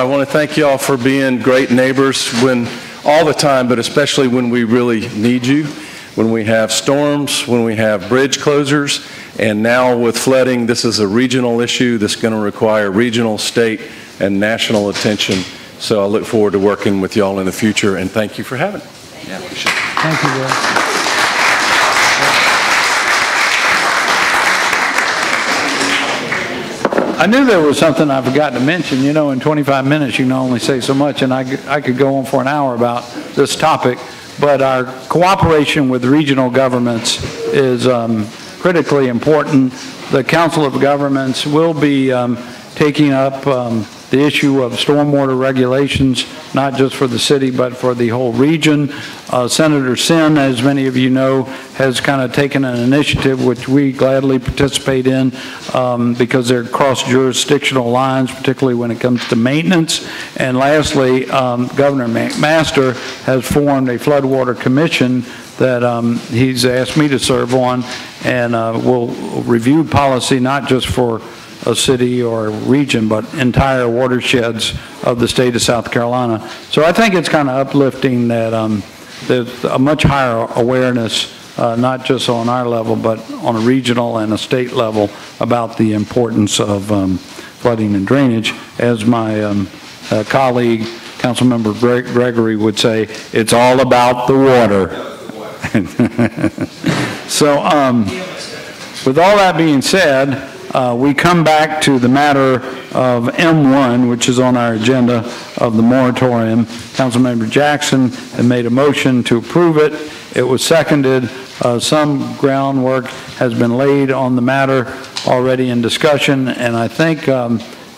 I want to thank you all for being great neighbors all the time, but especially when we really need you, when we have storms, when we have bridge closures, and now with flooding. This is a regional issue that's going to require regional, state, and national attention. So I look forward to working with y'all in the future, and thank you for having me. Yeah, appreciate it. Thank you, Will. I knew there was something I forgot to mention. You know, in 25 minutes you can only say so much, and I could go on for an hour about this topic, but our cooperation with regional governments is critically important. The Council of Governments will be taking up the issue of stormwater regulations, not just for the city, but for the whole region. Senator Sin, as many of you know, has kind of taken an initiative which we gladly participate in because they're cross-jurisdictional lines, particularly when it comes to maintenance. And lastly, Governor McMaster has formed a floodwater commission that he's asked me to serve on, and will review policy not just for a city or a region, but entire watersheds of the state of South Carolina. So I think it's kind of uplifting that there's a much higher awareness, not just on our level, but on a regional and a state level about the importance of flooding and drainage. As my colleague, Councilmember Gregory would say, it's all about the water. So with all that being said, we come back to the matter of M1, which is on our agenda of the moratorium. Councilmember Jackson had made a motion to approve it. It was seconded. Some groundwork has been laid on the matter already in discussion, and I think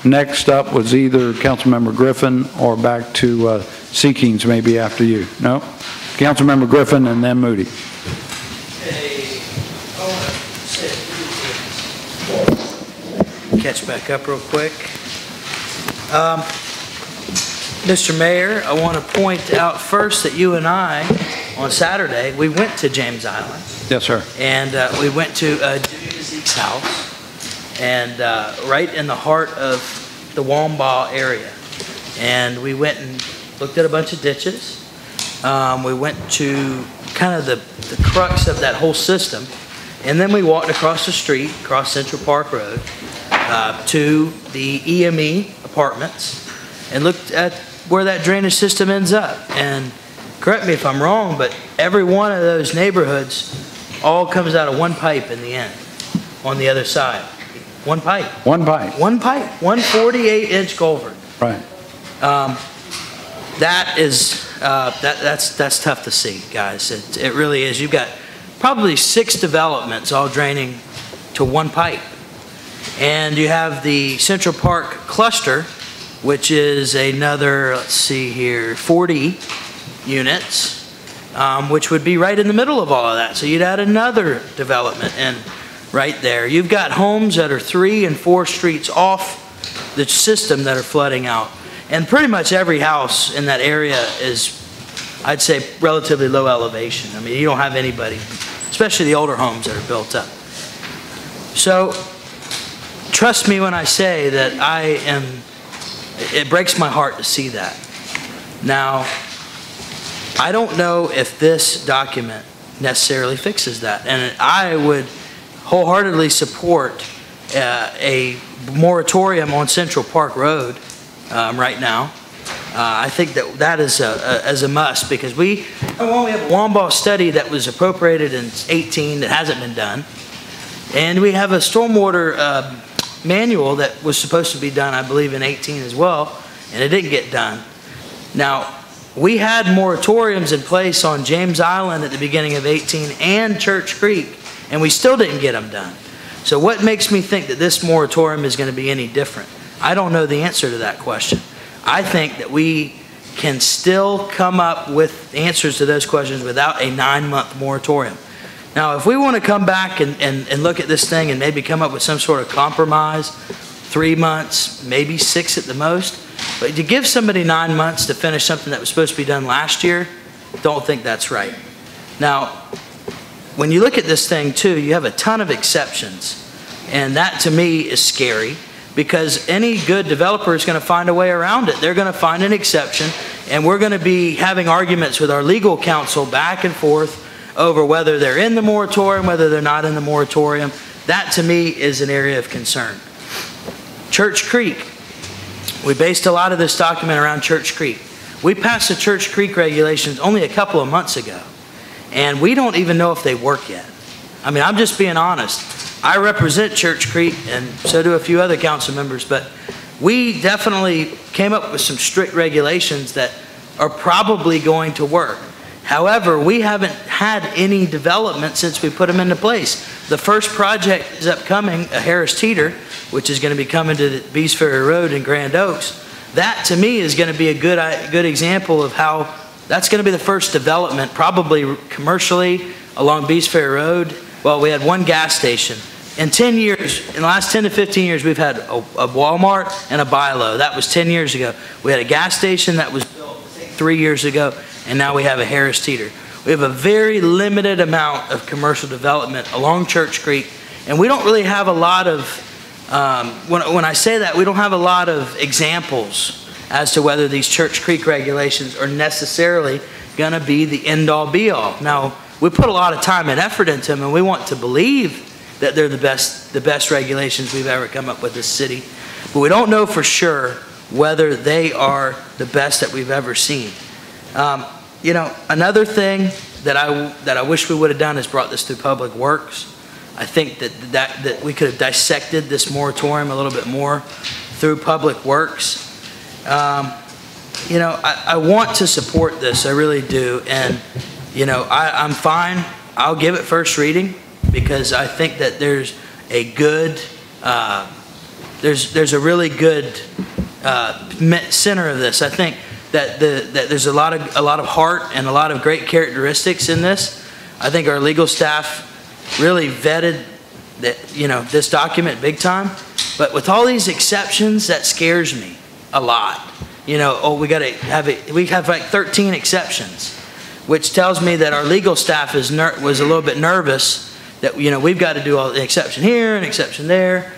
next up was either Councilmember Griffin or back to Seekings, maybe after you. No? Councilmember Griffin and then Moody. Catch back up real quick. Mr. Mayor, I want to point out first that you and I, on Saturday, we went to James Island. Yes, sir. And we went to Zeke's house, and right in the heart of the Wambaugh area. And we went and looked at a bunch of ditches. We went to kind of the crux of that whole system. And then we walked across the street, across Central Park Road, to the EME apartments and looked at where that drainage system ends up. And correct me if I'm wrong, but every one of those neighborhoods all comes out of one pipe in the end on the other side. One pipe. One pipe. One pipe. One 48-inch culvert. Right. That is, that's tough to see, guys. It really is. You've got probably 6 developments all draining to one pipe. And you have the Central Park cluster, which is another, let's see here, 40 units, which would be right in the middle of all of that. So you'd add another development in right there. You've got homes that are 3 and 4 streets off the system that are flooding out. And pretty much every house in that area is, I'd say, relatively low elevation. I mean, you don't have anybody, especially the older homes that are built up. So trust me when I say that it breaks my heart to see that. Now, I don't know if this document necessarily fixes that. And I would wholeheartedly support a moratorium on Central Park Road right now. I think that is as a must, because we have a Wambaugh study that was appropriated in 18 that hasn't been done. And we have a stormwater manual that was supposed to be done, I believe, in 18 as well, and it didn't get done. Now, we had moratoriums in place on James Island at the beginning of 18 and Church Creek, and we still didn't get them done. So what makes me think that this moratorium is going to be any different? I don't know the answer to that question. I think that we can still come up with answers to those questions without a 9-month moratorium. Now, if we want to come back and look at this thing and maybe come up with some sort of compromise, 3 months, maybe 6 at the most, but to give somebody 9 months to finish something that was supposed to be done last year, don't think that's right. Now, when you look at this thing too, you have a ton of exceptions, and that to me is scary, because any good developer is going to find a way around it. They're going to find an exception, and we're going to be having arguments with our legal counsel back and forth over whether they're in the moratorium, whether they're not in the moratorium. That, to me, is an area of concern. Church Creek. We based a lot of this document around Church Creek. We passed the Church Creek regulations only a couple of months ago, and we don't even know if they work yet. I mean, I'm just being honest. I represent Church Creek, and so do a few other council members, but we definitely came up with some strict regulations that are probably going to work. However, we haven't had any development since we put them into place. The first project is upcoming, a Harris Teeter, which is going to be coming to the Bees Ferry Road in Grand Oaks. That, to me, is going to be a good example of how that's going to be the first development, probably commercially, along Bees Ferry Road. Well, we had one gas station. In 10 years, in the last 10 to 15 years, we've had a Walmart and a Bi-Lo. That was 10 years ago. We had a gas station that was built 3 years ago, and now we have a Harris Teeter. We have a very limited amount of commercial development along Church Creek, and we don't really have a lot of, when I say that, we don't have a lot of examples as to whether these Church Creek regulations are necessarily going to be the end-all be-all. Now, we put a lot of time and effort into them, and we want to believe that they're the best regulations we've ever come up with this city, but we don't know for sure whether they are the best that we've ever seen. You know, another thing that I wish we would have done is brought this through Public Works. I think that we could have dissected this moratorium a little bit more through Public Works. You know, I want to support this, I really do, and you know, I'm fine. I'll give it first reading because I think that there's a good, there's a really good center of this. I think that there's a lot of heart and a lot of great characteristics in this. I think our legal staff really vetted this document big time. But with all these exceptions, that scares me a lot. You know, oh, we have like 13 exceptions, which tells me that our legal staff was a little bit nervous that, you know, we've got to do all the exception here and exception there.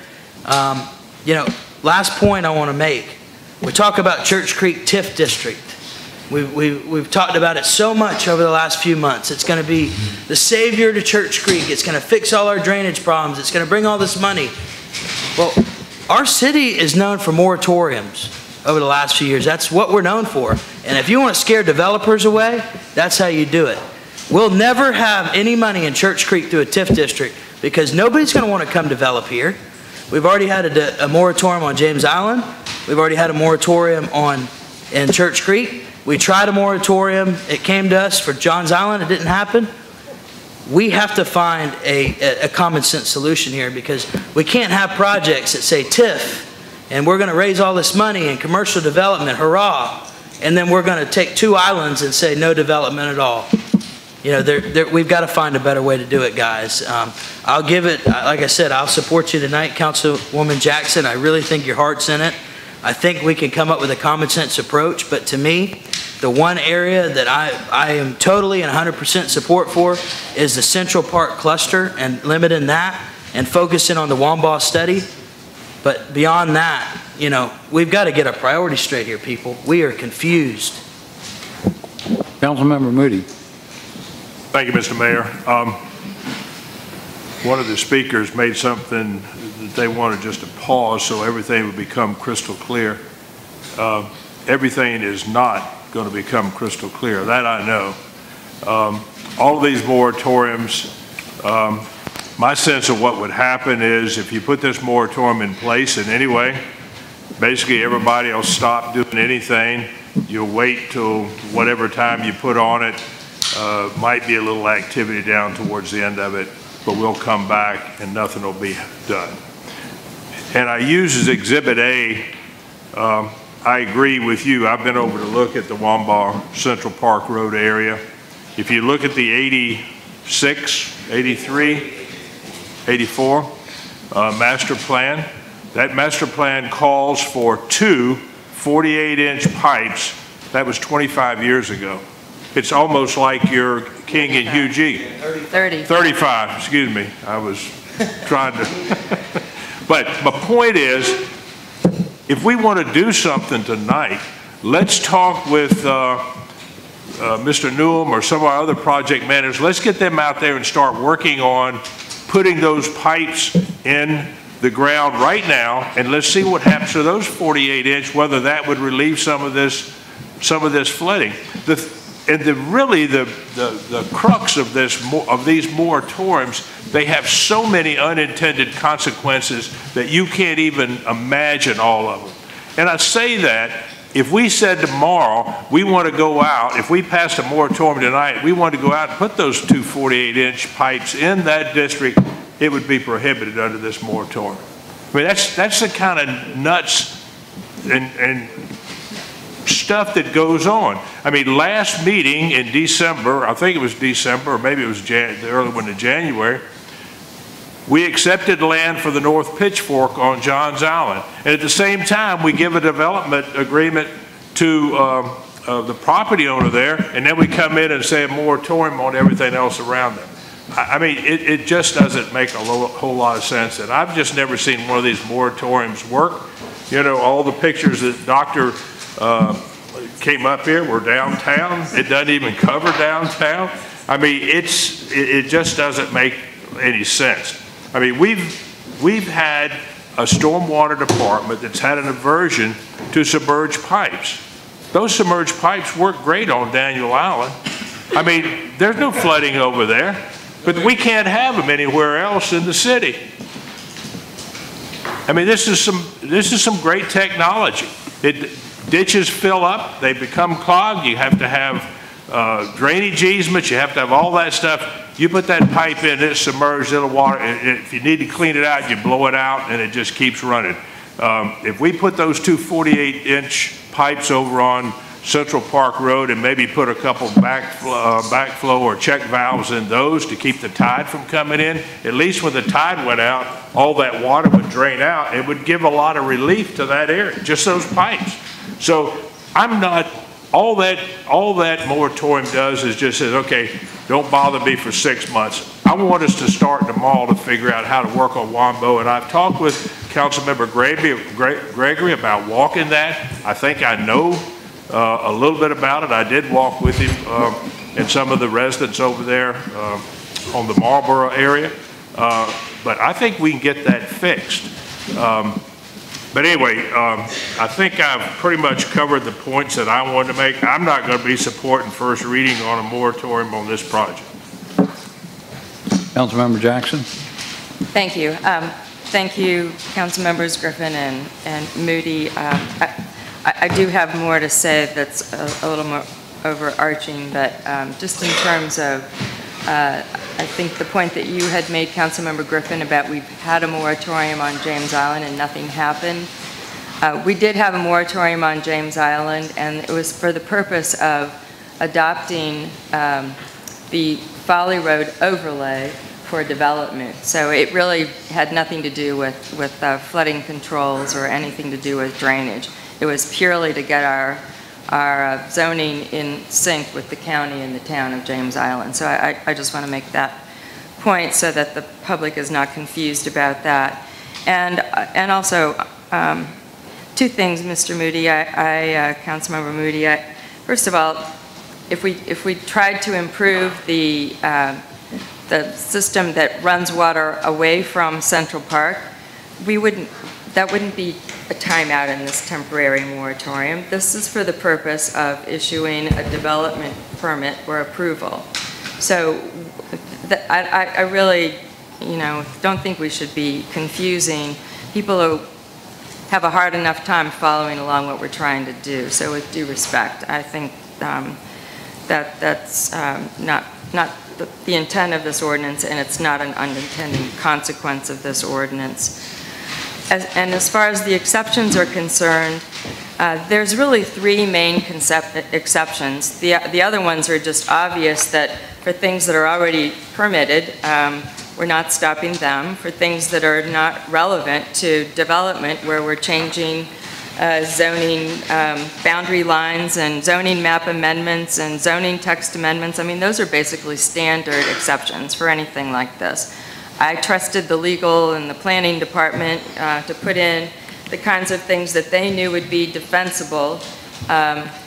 You know, last point I want to make. We talk about Church Creek TIF district. We've talked about it so much over the last few months. It's going to be the savior to Church Creek. It's going to fix all our drainage problems. It's going to bring all this money. Well, our city is known for moratoriums over the last few years. That's what we're known for. And if you want to scare developers away, that's how you do it. We'll never have any money in Church Creek through a TIF district because nobody's going to want to come develop here. We've already had a moratorium on James Island. We've already had a moratorium in Church Creek. We tried a moratorium. It came to us for Johns Island. It didn't happen. We have to find a common sense solution here because we can't have projects that say TIF and we're going to raise all this money in commercial development, hurrah, and then we're going to take 2 islands and say no development at all. You know, we've got to find a better way to do it, guys. I'll give it, like I said, I'll support you tonight, Councilwoman Jackson. I really think your heart's in it. I think we can come up with a common sense approach, but to me, the one area that I am totally and 100% support for is the Central Park cluster and limiting that and focusing on the Wambaugh study. But beyond that, you know, we've got to get our priorities straight here, people. We are confused. Councilmember Moody. Thank you, Mr. Mayor. One of the speakers made something that they wanted just to pause so everything would become crystal clear. Everything is not going to become crystal clear. That I know. All of these moratoriums, my sense of what would happen is if you put this moratorium in place in any way, basically everybody will stop doing anything. You'll wait till whatever time you put on it. Might be a little activity down towards the end of it, but we'll come back and nothing will be done. And I use as Exhibit A, I agree with you. I've been over to look at the Wambaugh Central Park Road area. If you look at the 86, 83, 84 master plan, that master plan calls for 2 48-inch pipes. That was 25 years ago. It's almost like you're King and Hugh G. 35, excuse me. I was trying to. But my point is, if we want to do something tonight, let's talk with Mr. Newham or some of our other project managers. Let's get them out there and start working on putting those pipes in the ground right now, and let's see what happens to those 48-inch, whether that would relieve some of this flooding. Really the crux of these moratoriums, they have so many unintended consequences that you can't even imagine all of them. And I say that if we said tomorrow we want to go out, if we passed a moratorium tonight, we want to go out and put those two 48-inch pipes in that district, it would be prohibited under this moratorium. I mean, that's the kind of nuts and stuff that goes on. I mean, last meeting in December, I think it was December, or maybe it was the early one in January, we accepted land for the North Pitchfork on Johns Island. And at the same time, we give a development agreement to the property owner there, and then we come in and say a moratorium on everything else around them. I mean, it just doesn't make a whole lot of sense. And I've just never seen one of these moratoriums work. You know, all the pictures that Dr. Came up here were downtown. It doesn't even cover downtown. I mean, it just doesn't make any sense. I mean, we've had a stormwater department that's had an aversion to submerged pipes. Those submerged pipes work great on Daniel Island. I mean, there's no flooding over there, but we can't have them anywhere else in the city. I mean, this is some great technology. Ditches fill up, they become clogged. You have to have drainage easements. You have to have all that stuff. You put that pipe in, it's submerged, it'll water. If you need to clean it out, you blow it out, and it just keeps running. If we put those two 48-inch pipes over on Central Park Road and maybe put a couple backflow or check valves in those to keep the tide from coming in, at least when the tide went out, all that water would drain out. It would give a lot of relief to that area, just those pipes. So I'm not, all that moratorium does is just says, okay, don't bother me for 6 months. I want us to start tomorrow to figure out how to work on Wambo, and I've talked with Councilmember Gregory about walking that. I think I know a little bit about it. I did walk with him and some of the residents over there on the Marlboro area, but I think we can get that fixed. But anyway, I think I've pretty much covered the points that I wanted to make. I'm not going to be supporting first reading on a moratorium on this project. Councilmember Jackson. Thank you. Thank you, Council Members Griffin and Moody. I do have more to say that's a little more overarching, but just in terms of, I think the point that you had made, Councilmember Griffin, about we've had a moratorium on James Island and nothing happened. We did have a moratorium on James Island, and it was for the purpose of adopting the Folly Road overlay for development. So it really had nothing to do with flooding controls or anything to do with drainage. It was purely to get our zoning in sync with the county and the town of James Island. So I just want to make that point so that the public is not confused about that. And also, two things, Mr. Moody, Councilmember Moody. First of all, if we tried to improve the system that runs water away from Central Park, that wouldn't be a timeout in this temporary moratorium. This is for the purpose of issuing a development permit or approval. So I really, don't think we should be confusing people who have a hard enough time following along what we're trying to do. So with due respect, I think that's not the intent of this ordinance, and it's not an unintended consequence of this ordinance. And as far as the exceptions are concerned, there's really three main exceptions. The other ones are just obvious, that for things that are already permitted, we're not stopping them. For things that are not relevant to development, where we're changing zoning boundary lines and zoning map amendments and zoning text amendments, I mean, those are basically standard exceptions for anything like this. I trusted the legal and the planning department to put in the kinds of things that they knew would be defensible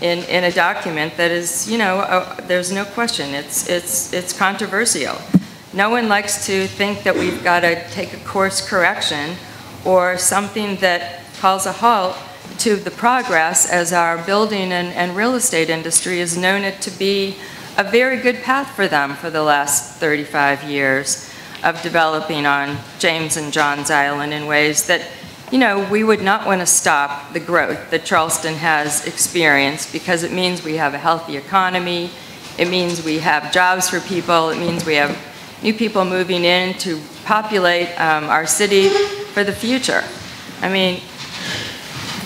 in a document that is, there's no question, it's controversial. No one likes to think that we've got to take a course correction or something that calls a halt to the progress, as our building and real estate industry has known it to be a very good path for them for the last 35 years of developing on James and Johns Island in ways that, we would not want to stop the growth that Charleston has experienced, because it means we have a healthy economy, it means we have jobs for people, it means we have new people moving in to populate our city for the future. I mean,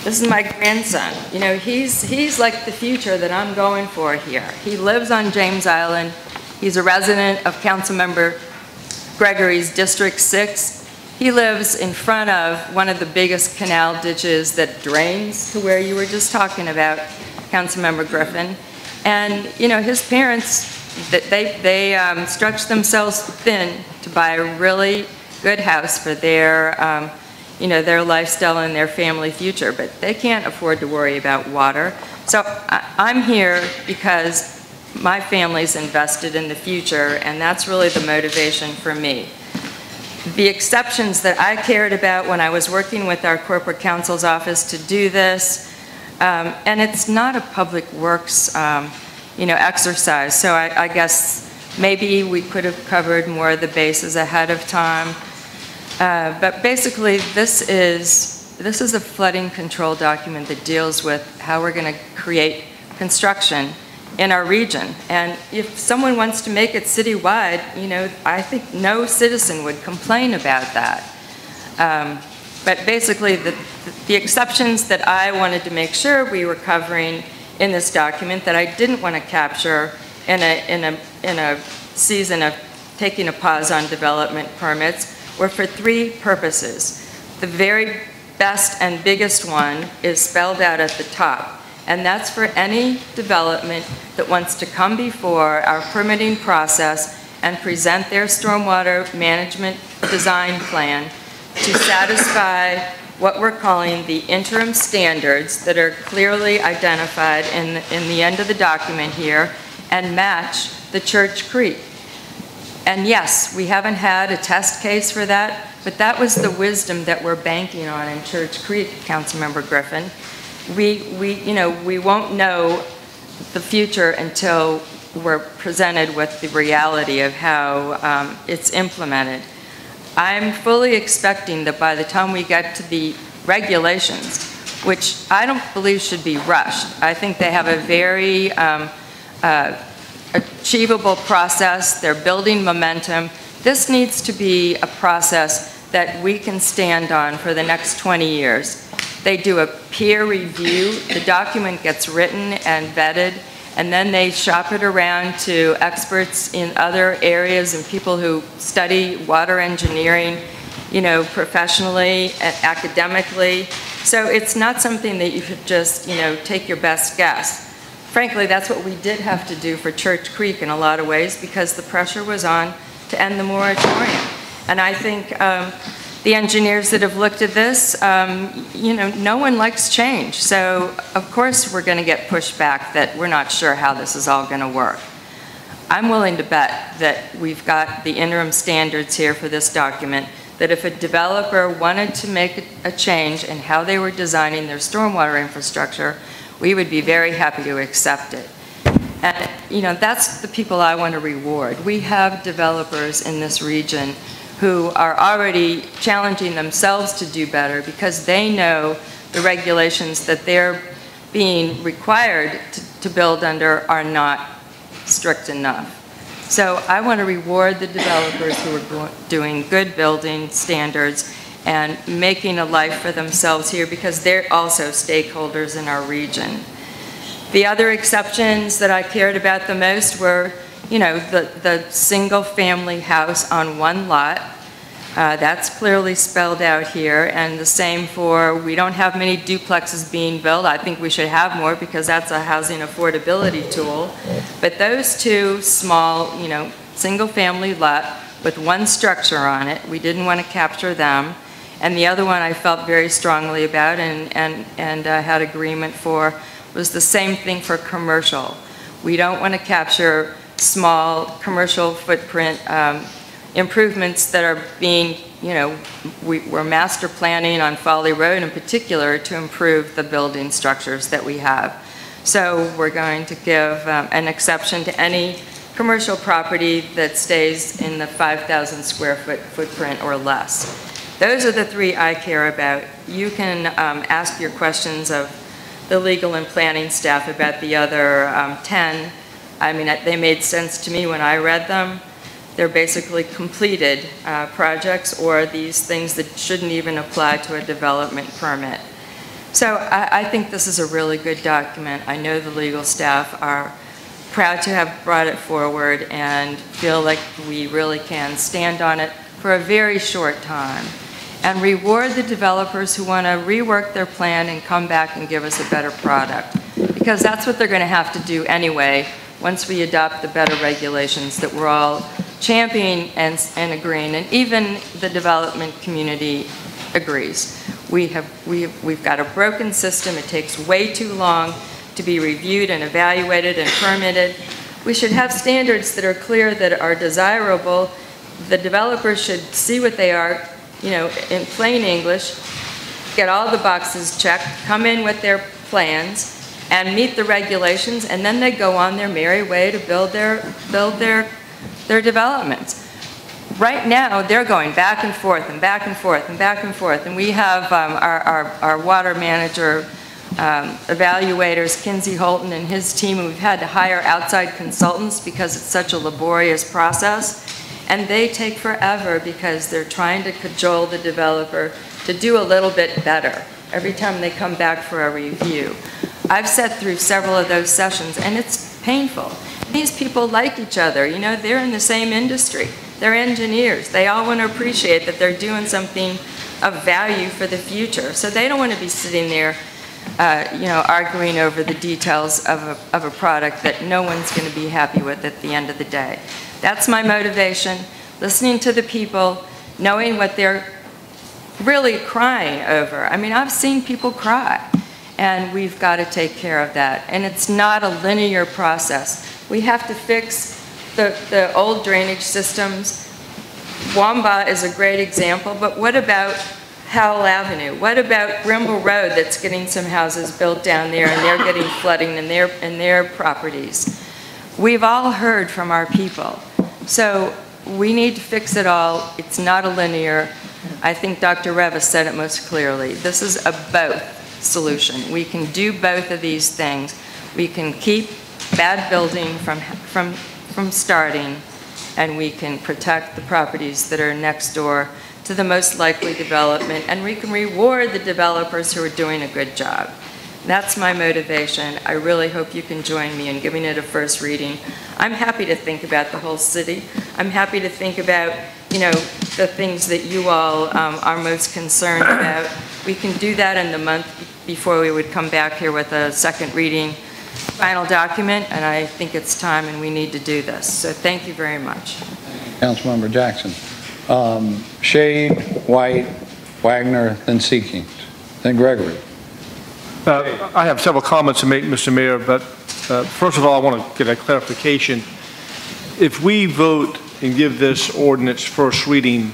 this is my grandson. He's like the future that I'm going for here. He lives on James Island. He's a resident of Councilmember Gregory's District 6. He lives in front of one of the biggest canal ditches that drains to where you were just talking about, Councilmember Griffin. And, his parents, they stretched themselves thin to buy a really good house for their their lifestyle and their family future, but they can't afford to worry about water. So I'm here because my family's invested in the future, and that's really the motivation for me. The exceptions that I cared about when I was working with our corporate counsel's office to do this, and it's not a public works exercise, so I guess maybe we could have covered more of the bases ahead of time. But basically, this is a flooding control document that deals with how we're going to create construction in our region. And if someone wants to make it citywide, I think no citizen would complain about that. But basically, the exceptions that I wanted to make sure we were covering in this document that I didn't want to capture in a season of taking a pause on development permits were for three purposes. The very best and biggest one is spelled out at the top, and that's for any development that wants to come before our permitting process and present their stormwater management design plan to satisfy what we're calling the interim standards that are clearly identified in the end of the document here and match the Church Creek. And yes, we haven't had a test case for that, but that was the wisdom that we're banking on in Church Creek, Councilmember Griffin. We won't know the future until we're presented with the reality of how it's implemented. I'm fully expecting that by the time we get to the regulations, which I don't believe should be rushed, I think they have a very achievable process. They're building momentum. This needs to be a process that we can stand on for the next 20 years. They do a peer review. The document gets written and vetted, and then they shop it around to experts in other areas and people who study water engineering, professionally and academically. So it's not something that you could just, take your best guess. Frankly, that's what we did have to do for Church Creek in a lot of ways, because the pressure was on to end the moratorium. And I think the engineers that have looked at this, no one likes change. So of course we're going to get pushback that we're not sure how this is all going to work. I'm willing to bet that we've got the interim standards here for this document, that if a developer wanted to make a change in how they were designing their stormwater infrastructure, we would be very happy to accept it. And, that's the people I want to reward. We have developers in this region who are already challenging themselves to do better because they know the regulations that they're being required to build under are not strict enough. So I want to reward the developers who are doing good building standards and making a life for themselves here, because they're also stakeholders in our region. The other exceptions that I cared about the most were, the single-family house on one lot. That's clearly spelled out here, and the same for, we don't have many duplexes being built. I think we should have more because that's a housing affordability tool. But those two small, single-family lot with one structure on it, we didn't want to capture them. And the other one I felt very strongly about and had agreement for was the same thing for commercial. We don't want to capture small commercial footprint improvements that are being, we're master planning on Folly Road in particular to improve the building structures that we have. So we're going to give an exception to any commercial property that stays in the 5,000 square foot footprint or less. Those are the three I care about. You can ask your questions of the legal and planning staff about the other 10. I mean, they made sense to me when I read them. They're basically completed projects or these things that shouldn't even apply to a development permit. So I think this is a really good document. I know the legal staff are proud to have brought it forward and feel like we really can stand on it for a very short time and reward the developers who want to rework their plan and come back and give us a better product. Because that's what they're going to have to do anyway once we adopt the better regulations that we're all championing and agreeing, and even the development community agrees. We've got a broken system. It takes way too long to be reviewed and evaluated and permitted. We should have standards that are clear, that are desirable. The developers should see what they are, in plain English, get all the boxes checked, come in with their plans, and meet the regulations, and then they go on their merry way to build their developments. Right now, they're going back and forth and back and forth and back and forth, and we have our water manager evaluators, Kinsey Holton and his team, and we've had to hire outside consultants because it's such a laborious process, and they take forever because they're trying to cajole the developer to do a little bit better every time they come back for a review. I've sat through several of those sessions, and it's painful. These people like each other. They're in the same industry. They're engineers. They all want to appreciate that they're doing something of value for the future. So they don't want to be sitting there, arguing over the details of a product that no one's going to be happy with at the end of the day. That's my motivation, listening to the people, knowing what they're really crying over. I mean, I've seen people cry, and we've got to take care of that. And it's not a linear process. We have to fix the old drainage systems. Wamba is a great example, but what about Howell Avenue? What about Grimble Road that's getting some houses built down there and they're getting flooding in their properties? We've all heard from our people. So we need to fix it all. It's not a linear. I think Dr. Revis said it most clearly. This is a both solution. We can do both of these things. We can keep bad building from starting, and we can protect the properties that are next door to the most likely development, and we can reward the developers who are doing a good job. That's my motivation. I really hope you can join me in giving it a first reading. I'm happy to think about the whole city. I'm happy to think about, the things that you all are most concerned about. We can do that in the month before we would come back here with a second reading final document, and I think it's time and we need to do this. So thank you very much. Councilmember Jackson. Shade, White, Wagner, then Seekings, then Gregory. I have several comments to make, Mr. Mayor, but first of all, I want to get a clarification. If we vote and give this ordinance first reading,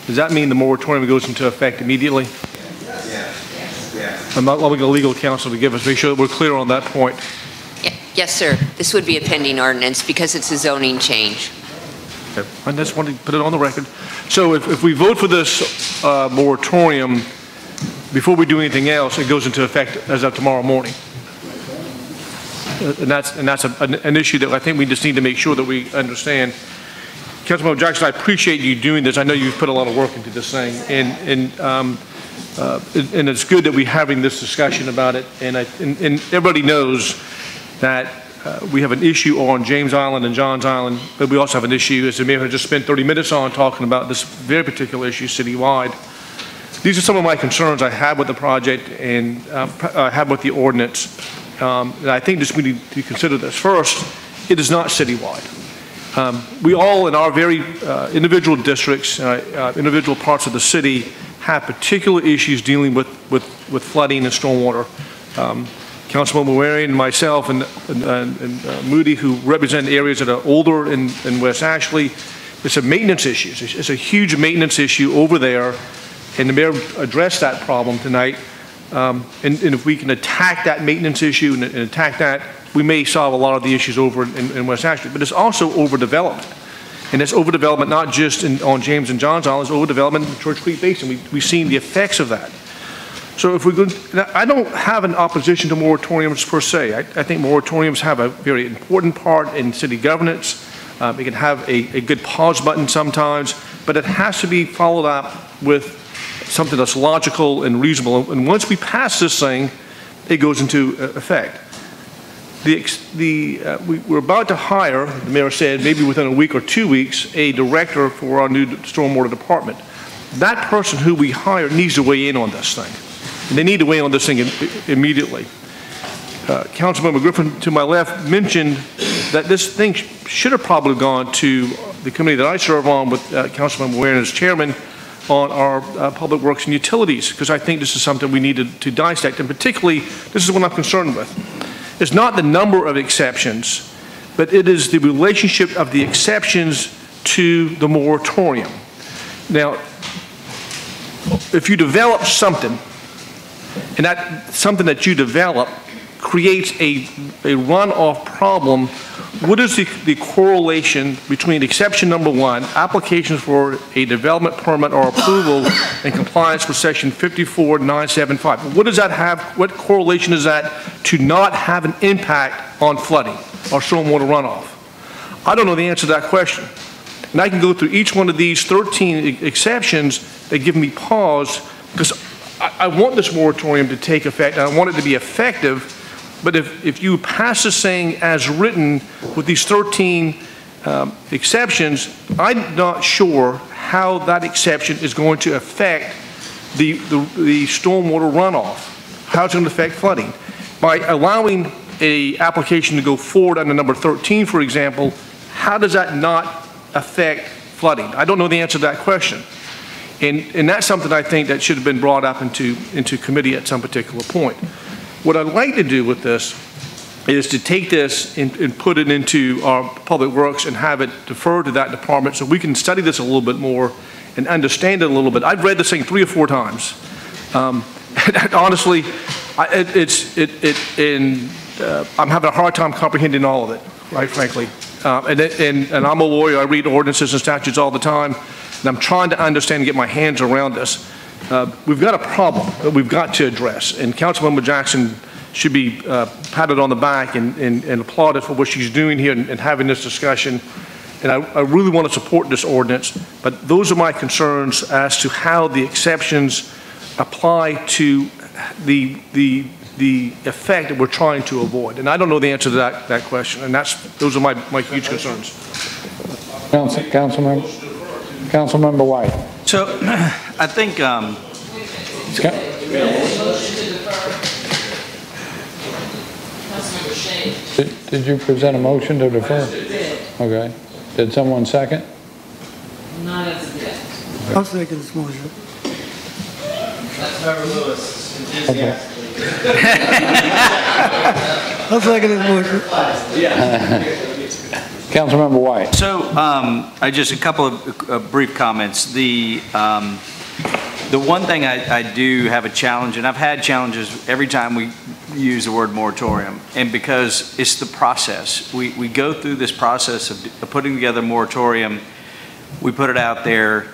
does that mean the moratorium goes into effect immediately? Yes. I'm not allowing the legal counsel to make sure that we're clear on that point. Yes, sir. This would be a pending ordinance because it's a zoning change. Okay. I just want to put it on the record. So if we vote for this moratorium, before we do anything else, it goes into effect as of tomorrow morning. And that's an issue that I think we just need to make sure that we understand. Councilmember Jackson, I appreciate you doing this. I know you've put a lot of work into this thing, and it's good that we're having this discussion about it. And everybody knows that we have an issue on James Island and Johns Island, but we also have an issue, as the mayor had just spent 30 minutes on, talking about this very particular issue citywide. These are some of my concerns I have with the project and I have with the ordinance. And I think we need to consider this. First, it is not citywide. We all in our very individual districts, individual parts of the city have particular issues dealing with flooding and stormwater. Councilmember Waring and myself and Moody, who represent areas that are older in West Ashley, it's a maintenance issue. It's a huge maintenance issue over there, and the mayor addressed that problem tonight. And if we can attack that maintenance issue and attack that, we may solve a lot of the issues over in West Ashley. But it's also overdevelopment. And it's overdevelopment not just on James and Johns Island, it's overdevelopment in the Church Creek Basin. We've seen the effects of that. So if we go, I don't have an opposition to moratoriums per se. I think moratoriums have a very important part in city governance. It can have a good pause button sometimes, but it has to be followed up with something that's logical and reasonable. And once we pass this thing, it goes into effect. We're about to hire, the mayor said, maybe within a week or 2 weeks, a director for our new stormwater department. That person who we hire needs to weigh in on this thing. And they need to weigh on this thing immediately. Councilmember Griffin to my left mentioned that this thing should have probably gone to the committee that I serve on with Councilmember Waring as chairman on our public works and utilities, because I think this is something we need to dissect, and particularly this is what I'm concerned with. It's not the number of exceptions, but it is the relationship of the exceptions to the moratorium. Now, if you develop something, and that something that you develop creates a runoff problem, what is the correlation between exception number 1, applications for a development permit or approval in compliance with section 54975? What does that have, what correlation is that to not have an impact on flooding or stormwater runoff? I don't know the answer to that question. And I can go through each one of these 13 exceptions that give me pause, because I want this moratorium to take effect, and I want it to be effective. But if you pass this thing as written with these 13 exceptions, I'm not sure how that exception is going to affect the stormwater runoff, how it's going to affect flooding. By allowing an application to go forward under number 13, for example, how does that not affect flooding? I don't know the answer to that question. And that's something I think that should have been brought up into committee at some particular point. What I'd like to do with this is to take this and put it into our public works and have it deferred to that department so we can study this a little bit more and understand it a little bit. I've read this thing 3 or 4 times. Honestly, I'm having a hard time comprehending all of it, right, frankly. And I'm a lawyer. I read ordinances and statutes all the time, and I'm trying to understand and get my hands around this. We've got a problem that we've got to address, and Councilmember Jackson should be patted on the back and applauded for what she's doing here and having this discussion. And I really want to support this ordinance, but those are my concerns as to how the exceptions apply to the effect that we're trying to avoid. And I don't know the answer to that question, and those are my huge concerns. Councilmember White. So I think Did you present a motion to defer? Okay. Did someone second? Not as of yet. I'll second this motion. That's Member Lewis. Enthusiastically. I'll second this motion. Councilmember White. so. I just a couple of brief comments. The one thing I do have a challenge, and I've had challenges every time we use the word moratorium, and because it's the process. We go through this process of putting together a moratorium, we put it out there,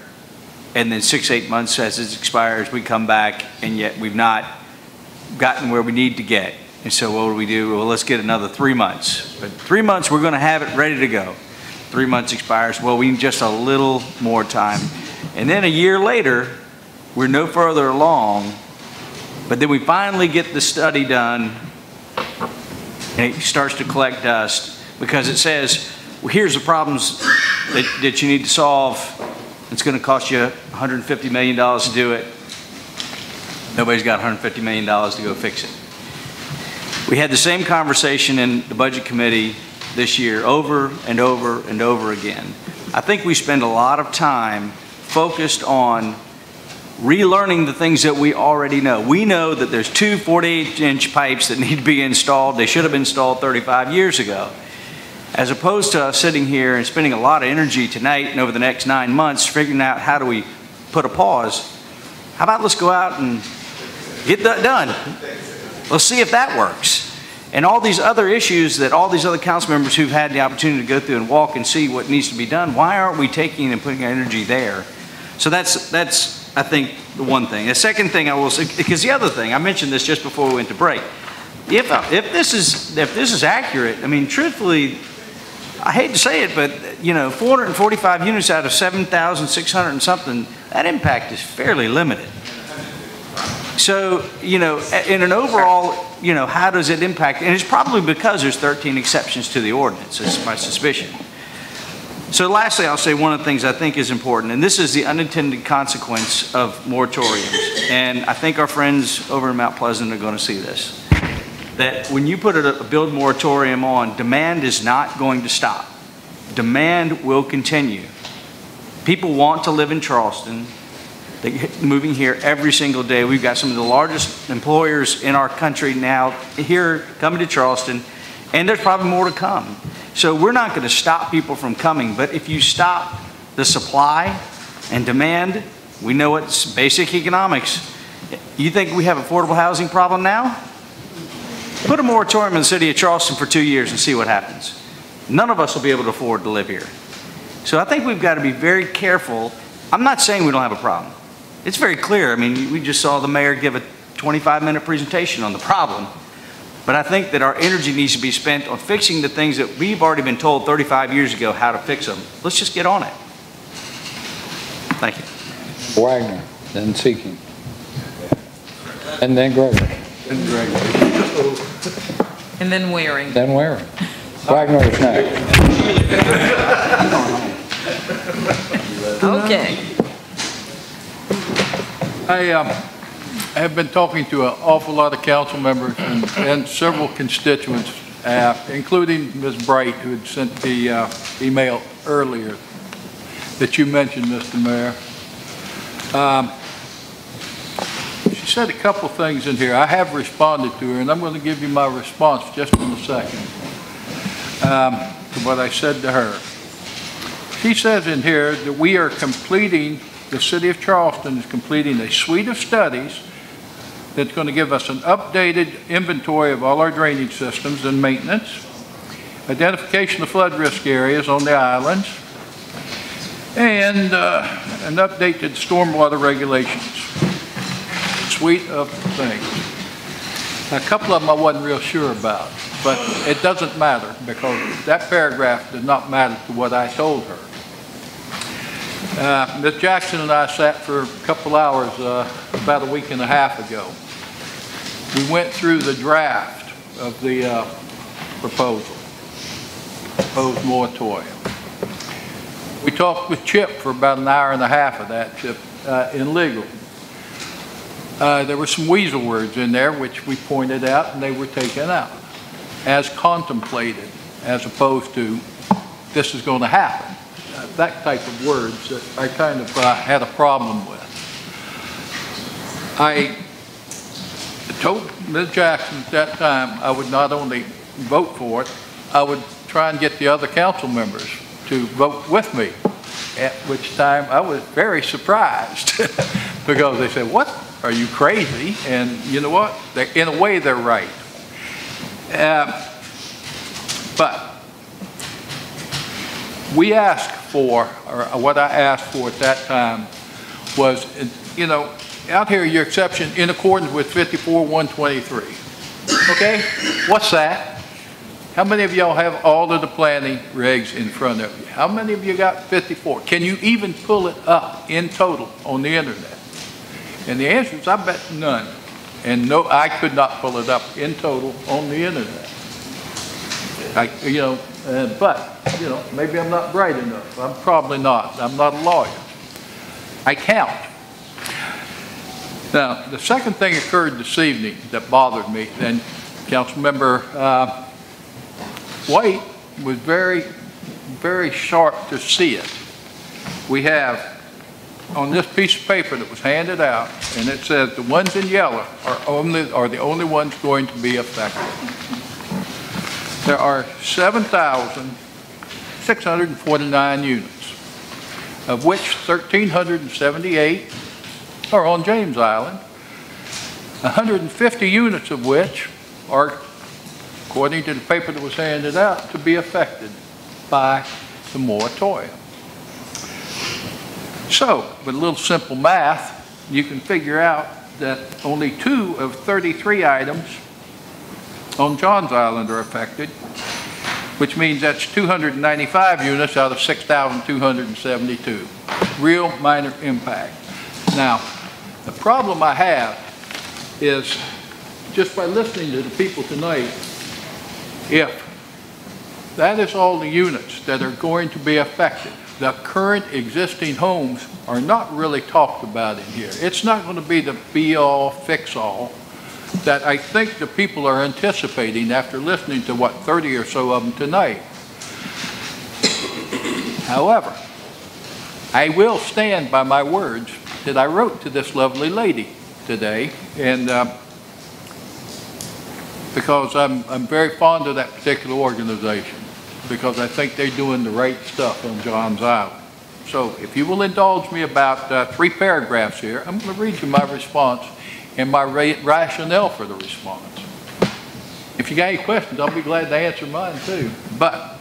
and then 6-8 months as it expires, we come back, and yet we've not gotten where we need to get. And so what do? Well, let's get another 3 months. But 3 months, we're going to have it ready to go. 3 months expires, well, we need just a little more time. And then a year later, we're no further along, but then we finally get the study done, and it starts to collect dust because it says, well, here's the problems that you need to solve. It's going to cost you $150 million to do it. Nobody's got $150 million to go fix it. We had the same conversation in the Budget Committee this year over and over and over again. I think we spend a lot of time focused on relearning the things that we already know. We know that there's two 48-inch pipes that need to be installed. They should have been installed 35 years ago. As opposed to us sitting here and spending a lot of energy tonight and over the next 9 months figuring out how do we put a pause, how about let's go out and get that done? Let's see if that works. And all these other issues that all these other council members who've had the opportunity to go through and walk and see what needs to be done, why aren't we taking and putting our energy there? So that's I think, the one thing. The second thing I will say, because the other thing, I mentioned this just before we went to break. If this is accurate, I mean, truthfully, I hate to say it, but 445 units out of 7,600 and something, that impact is fairly limited. So, in an overall, how does it impact? And it's probably because there's 13 exceptions to the ordinance, is my suspicion. So lastly, I'll say one of the things I think is important, and this is the unintended consequence of moratoriums. And I think our friends over in Mount Pleasant are going to see this. That when you put a build moratorium on, demand is not going to stop. Demand will continue. People want to live in Charleston. They're moving here every single day. We've got some of the largest employers in our country now here coming to Charleston, and there's probably more to come. So we're not going to stop people from coming, but if you stop the supply and demand, we know it's basic economics. You think we have affordable housing problem now? Put a moratorium in the city of Charleston for 2 years and see what happens. None of us will be able to afford to live here. So I think we've got to be very careful. I'm not saying we don't have a problem. It's very clear. I mean, we just saw the mayor give a 25-minute presentation on the problem. But I think that our energy needs to be spent on fixing the things that we've already been told 35 years ago how to fix them. Let's just get on it. Thank you. Wagner, then Seeking. And then Gregory. And Gregory. And then Waring. Then Waring. Wagner is next. Okay. I have been talking to an awful lot of council members and several constituents, including Ms. Bright, who had sent the email earlier that you mentioned, Mr. Mayor. She said a couple things in here. I have responded to her, and I'm going to give you my response just in a second to what I said to her. She says in here that we are completing, the city of Charleston is completing a suite of studies that's going to give us an updated inventory of all our drainage systems and maintenance, identification of flood risk areas on the islands, and an update to the stormwater regulations. Suite of things. Now, a couple of them I wasn't real sure about, but it doesn't matter because that paragraph does not matter to what I told her. Ms. Jackson and I sat for a couple hours about a week and a half ago. We went through the draft of the proposed moratorium. We talked with Chip for about an hour and a half of that, Chip, in legal. There were some weasel words in there which we pointed out and they were taken out as contemplated as opposed to this is going to happen. That type of words that I kind of had a problem with. I told Ms. Jackson at that time I would not only vote for it, I would try and get the other council members to vote with me, at which time I was very surprised because they said, what, are you crazy? And you know what, in a way they're right. But we asked for, or what I asked for at that time was, out here your exception in accordance with 54-123. Okay, what's that? How many of y'all have all of the planning regs in front of you? How many of you got 54? Can you even pull it up in total on the internet? And the answer is, I bet none. And no, I could not pull it up in total on the internet. But maybe I'm not bright enough. I'm probably not. I'm not a lawyer. I count. Now, the second thing occurred this evening that bothered me, and Councilmember White was very, very sharp to see it. We have on this piece of paper that was handed out, and it says the ones in yellow are the only ones going to be affected. There are 7,649 units, of which 1,378 are on James Island, 150 units of which are, according to the paper that was handed out, to be affected by the moratorium. So, with a little simple math, you can figure out that only 2 of 33 items on Johns Island are affected, which means that's 295 units out of 6,272. Real minor impact. Now, the problem I have is, just by listening to the people tonight, if that is all the units that are going to be affected, the current existing homes are not really talked about in here. It's not going to be the be-all, fix-all that I think the people are anticipating after listening to, what, 30 or so of them tonight. However, I will stand by my words that I wrote to this lovely lady today, and because I'm very fond of that particular organization, because I think they're doing the right stuff on Johns Island. So if you will indulge me about 3 paragraphs here, I'm going to read you my response and my rationale for the response. If you got any questions, I'll be glad to answer mine too. But,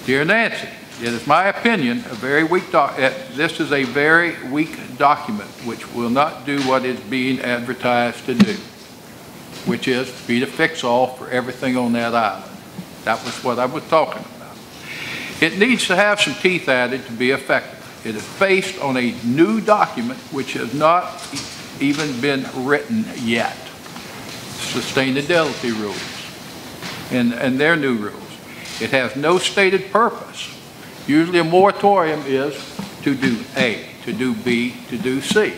dear Nancy, it is my opinion a very weak this is a very weak document which will not do what is being advertised to do, which is be the fix-all for everything on that island. That was what I was talking about. It needs to have some teeth added to be effective. It is based on a new document which has not even been written yet. Sustainability rules and their new rules. It has no stated purpose. Usually a moratorium is to do A, to do B, to do C.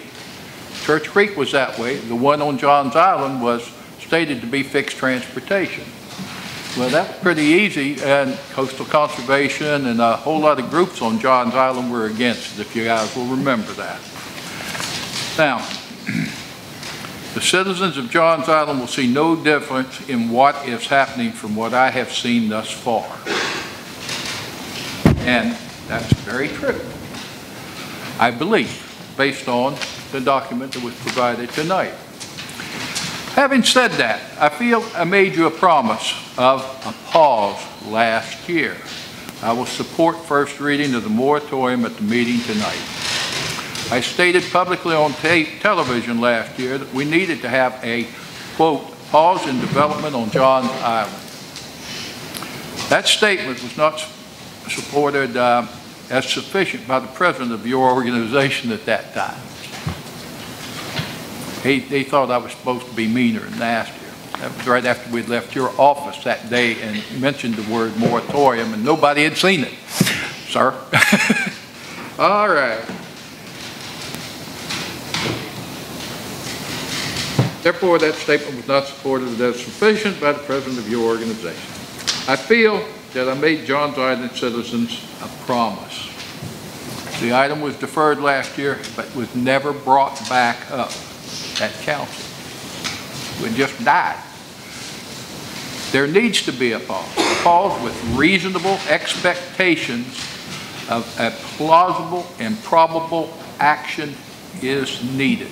Church Creek was that way. The one on Johns Island was stated to be fixed transportation. Well, that was pretty easy, and Coastal Conservation and a whole lot of groups on Johns Island were against it, if you guys will remember that. Now, the citizens of Johns Island will see no difference in what is happening from what I have seen thus far. And that's very true, I believe, based on the document that was provided tonight. Having said that, I feel I made you a promise of a pause last year. I will support first reading of the moratorium at the meeting tonight. I stated publicly on television last year that we needed to have a, quote, pause in development on Johns Island. That statement was not supported as sufficient by the president of your organization at that time. He thought I was supposed to be meaner and nastier. That was right after we'd left your office that day and mentioned the word moratorium, and nobody had seen it, sir. All right. Therefore, that statement was not supported as sufficient by the president of your organization. I feel that I made Johns Island citizens a promise. The item was deferred last year, but was never brought back up at council. It just died. There needs to be a pause with reasonable expectations of a plausible and probable action is needed.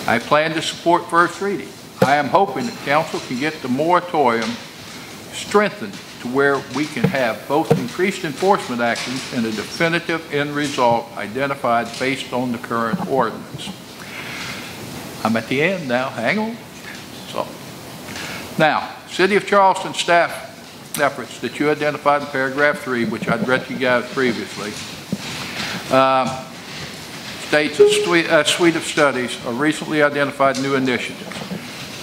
I plan to support first reading. I am hoping that council can get the moratorium strengthened to where we can have both increased enforcement actions and a definitive end result identified based on the current ordinance. I'm at the end now, hang on. So, now, City of Charleston staff efforts that you identified in paragraph 3, which I'd read to you guys previously, states a suite of studies or recently identified new initiatives.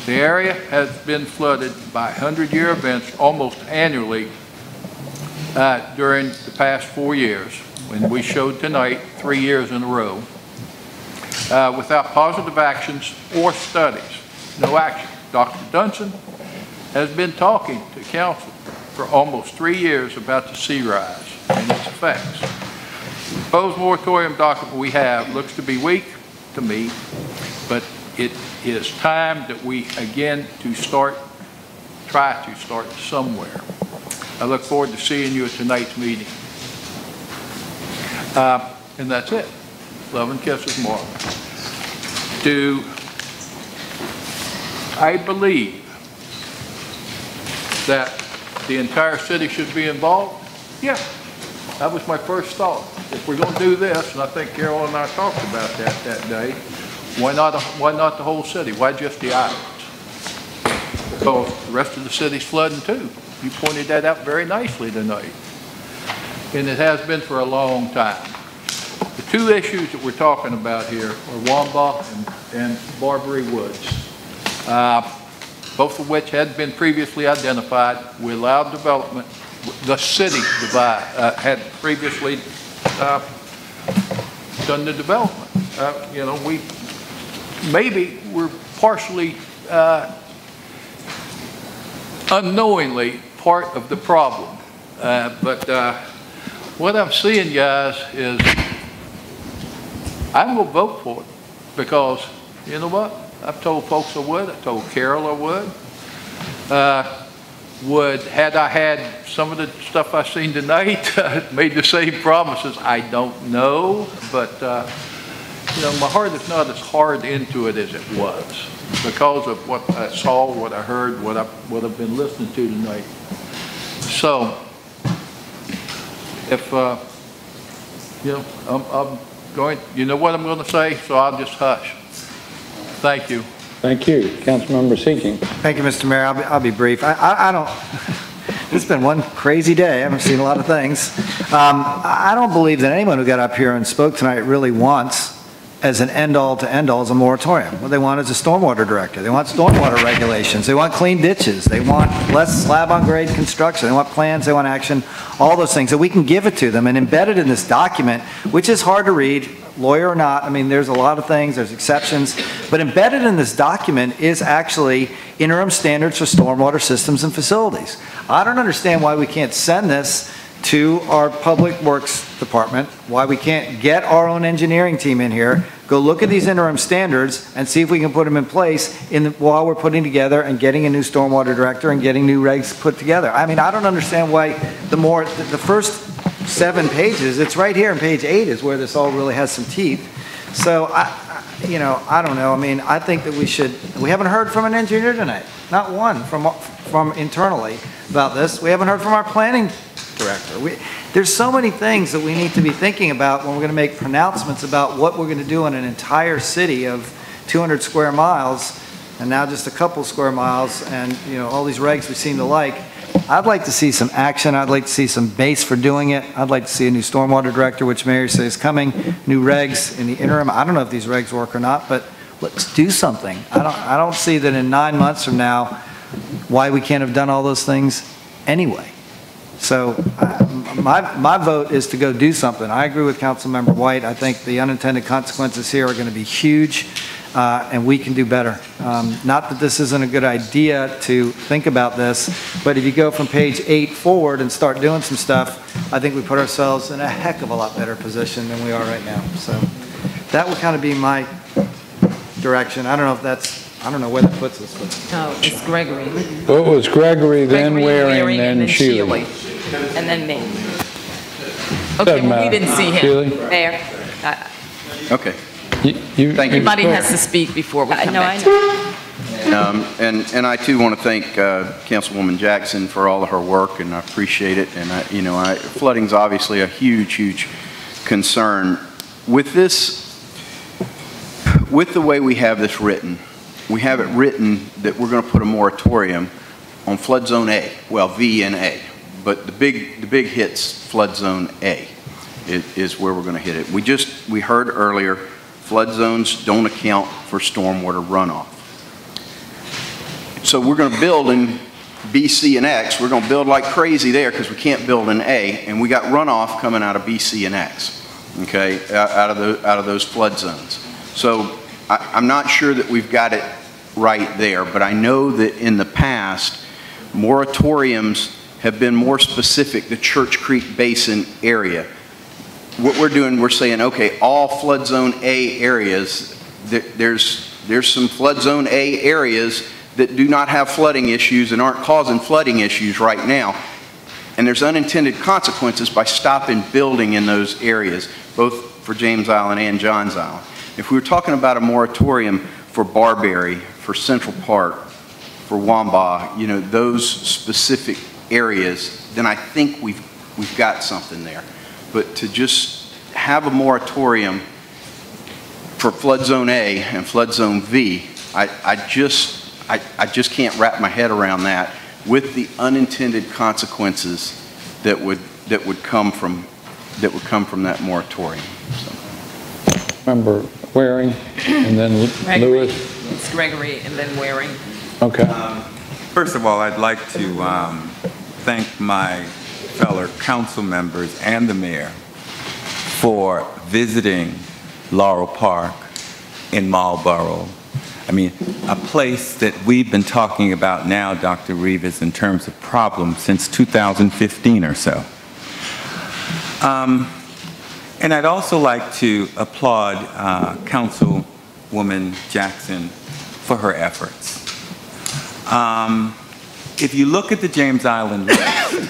The area has been flooded by 100-year events almost annually during the past 4 years, when we showed tonight 3 years in a row, without positive actions or studies. No action. Dr. Dunson has been talking to council for almost 3 years about the sea rise and its effects. proposed moratorium document we have looks to be weak to me, but it is time that we again try to start somewhere. I look forward to seeing you at tonight's meeting. And that's it. Love and kisses, Mark. Do I believe that the entire city should be involved? Yeah, that was my first thought. If we're going to do this, and I think Carol and I talked about that day, why not the whole city? Why just the islands? Because the rest of the city's flooding too. You pointed that out very nicely tonight. And it has been for a long time. The two issues that we're talking about here are Wamba and Barbary Woods, both of which had been previously identified. We allowed development. The city had previously done the development. You know, we're partially unknowingly part of the problem. But what I'm seeing, guys, is I'm going to vote for it because, you know what? I've told folks I would. I told Carol I would. Had I had some of the stuff I've seen tonight, made the same promises? I don't know. But, you know, my heart is not as hard into it as it was because of what I saw, what I heard, what I've been listening to tonight. So, if, you know, I'm going, you know what I'm going to say, so I'll just hush. Thank you. Thank you. Councilmember Seeking. Thank you, Mr. Mayor. I'll be brief. I don't, it's been one crazy day. I haven't seen a lot of things. I don't believe that anyone who got up here and spoke tonight really wants, as an end-all to end-all, is a moratorium. What they want is a stormwater director. They want stormwater regulations. They want clean ditches. They want less slab-on-grade construction. They want plans. They want action, all those things. So we can give it to them. And embedded in this document, which is hard to read, lawyer or not, I mean, there's a lot of things, there's exceptions, but embedded in this document is actually interim standards for stormwater systems and facilities. I don't understand why we can't send this to our Public Works Department, why we can't get our own engineering team in here, go look at these interim standards and see if we can put them in place while we're putting together and getting a new stormwater director and getting new regs put together. I mean, I don't understand why the first 7 pages, it's right here on page 8 is where this all really has some teeth. So, you know, I don't know. I mean, I think that we haven't heard from an engineer tonight, not one from internally about this. We haven't heard from our planning director. There's so many things that we need to be thinking about when we're going to make pronouncements about what we're going to do in an entire city of 200 square miles and now just a couple square miles and, you know, all these regs we seem to like. I'd like to see some action. I'd like to see some base for doing it. I'd like to see a new stormwater director, which Mayor says is coming, new regs in the interim. I don't know if these regs work or not, but let's do something. I don't see that in 9 months from now why we can't have done all those things anyway. So my vote is to go do something. I agree with Councilmember White. I think the unintended consequences here are going to be huge, and we can do better. Not that this isn't a good idea to think about this, but if you go from page 8 forward and start doing some stuff, I think we put ourselves in a heck of a lot better position than we are right now. So that would kind of be my direction. I don't know if that's, I don't know where that puts us. But. No, it's Gregory. Well, it was Gregory, then Waring, then Shealy. And then me. Okay, well, we didn't see him. Mayor. Okay. Thank you. Everybody has to speak before we come back. And I too want to thank Councilwoman Jackson for all of her work, and I appreciate it. And flooding's obviously a huge, huge concern. With the way we have this written, we have it written that we're going to put a moratorium on flood zone A, well, V and A, but the big hits flood zone A is where we're going to hit it. We heard earlier, flood zones don't account for stormwater runoff. So we're going to build in B, C, and X. We're going to build like crazy there because we can't build in A, and we got runoff coming out of B, C, and X, okay, out of those flood zones. So I'm not sure that we've got it right there, but I know that in the past, moratoriums have been more specific, the Church Creek Basin area. what we're doing, we're saying, okay, all flood zone A areas, there's some flood zone A areas that do not have flooding issues and aren't causing flooding issues right now. And there's unintended consequences by stopping building in those areas, both for James Island and Johns Island. If we were talking about a moratorium for Barberry, for Central Park, for Wamba, you know, those specific areas, then I think we've got something there. But to just have a moratorium for flood zone A and flood zone V, I just can't wrap my head around that with the unintended consequences that would come from that moratorium. So. Member Waring, and then Lewis. It's Gregory and then Waring. Okay. First of all, I'd like to thank my fellow council members and the mayor for visiting Laurel Park in Marlboro. I mean, a place that we've been talking about now, Dr. Rivas, in terms of problems since 2015 or so. And I'd also like to applaud Councilwoman Jackson for her efforts. If you look at the James Island list,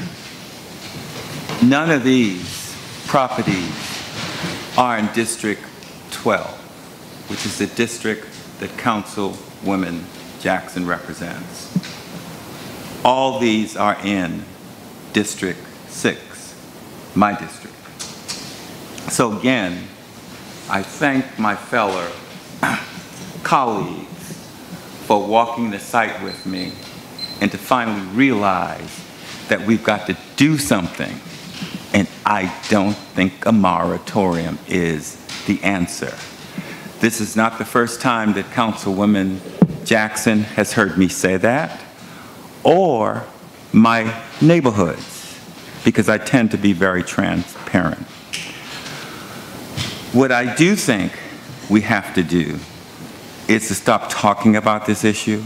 none of these properties are in District 12, which is the district that Councilwoman Jackson represents. All these are in District 6, my district. So again, I thank my fellow colleagues for walking the site with me and to finally realize that we've got to do something. And I don't think a moratorium is the answer. This is not the first time that Councilwoman Jackson has heard me say that, or my neighborhoods, because I tend to be very transparent. What I do think we have to do is to stop talking about this issue.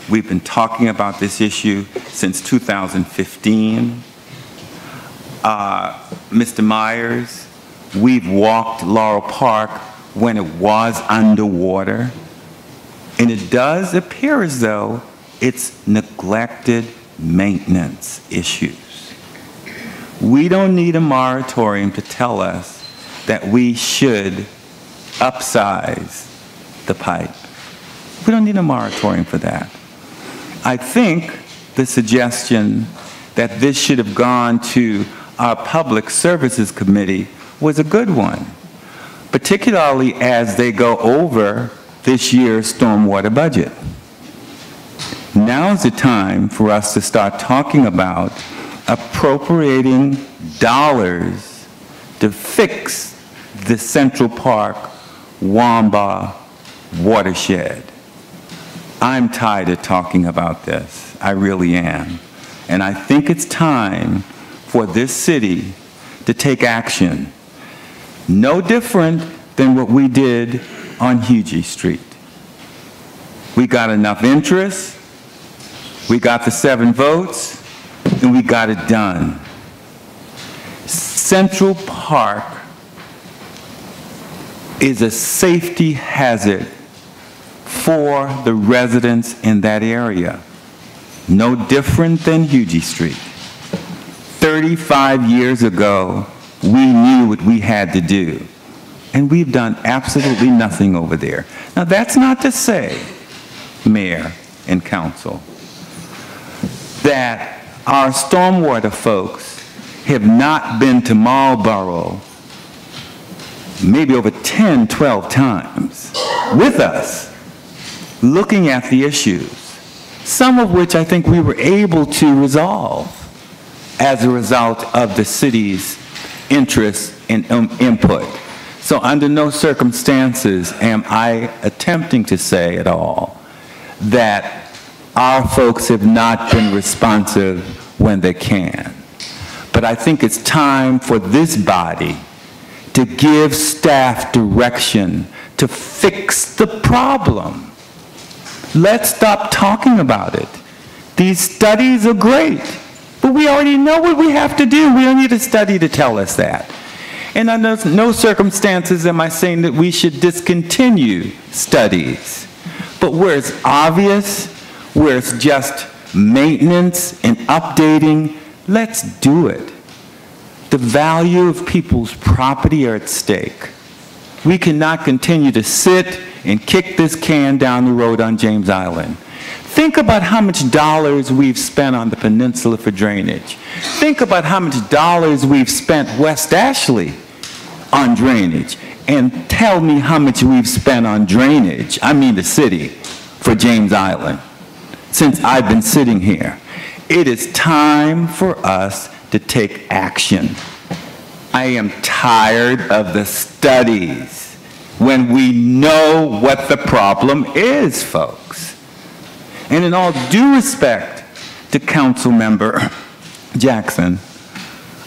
We've been talking about this issue since 2015. Mr. Myers, we've walked Laurel Park when it was underwater, and it does appear as though it's neglected maintenance issues. We don't need a moratorium to tell us that we should upsize the pipe. We don't need a moratorium for that. I think the suggestion that this should have gone to our Public Services Committee was a good one, particularly as they go over this year's stormwater budget. Now's the time for us to start talking about appropriating dollars to fix the Central Park Wamba watershed. I'm tired of talking about this. I really am. And I think it's time for this city to take action. No different than what we did on Hugie Street. We got enough interest, we got the 7 votes, and we got it done. Central Park is a safety hazard for the residents in that area. No different than Hugie Street. 35 years ago, we knew what we had to do, and we've done absolutely nothing over there. Now, that's not to say, Mayor and Council, that our stormwater folks have not been to Marlboro maybe over 10, 12 times with us, looking at the issues, some of which I think we were able to resolve as a result of the city's interest and input. So under no circumstances am I attempting to say at all that our folks have not been responsive when they can. But I think it's time for this body to give staff direction to fix the problem. Let's stop talking about it. These studies are great, but we already know what we have to do. We don't need a study to tell us that. And under no circumstances am I saying that we should discontinue studies. But where it's obvious, where it's just maintenance and updating, let's do it. The value of people's property are at stake. We cannot continue to sit and kick this can down the road on James Island. Think about how much dollars we've spent on the peninsula for drainage. Think about how much dollars we've spent West Ashley on drainage. And tell me how much we've spent on drainage, I mean the city, for James Island, since I've been sitting here. It is time for us to take action. I am tired of the studies when we know what the problem is, folks. And in all due respect to Councilmember Jackson,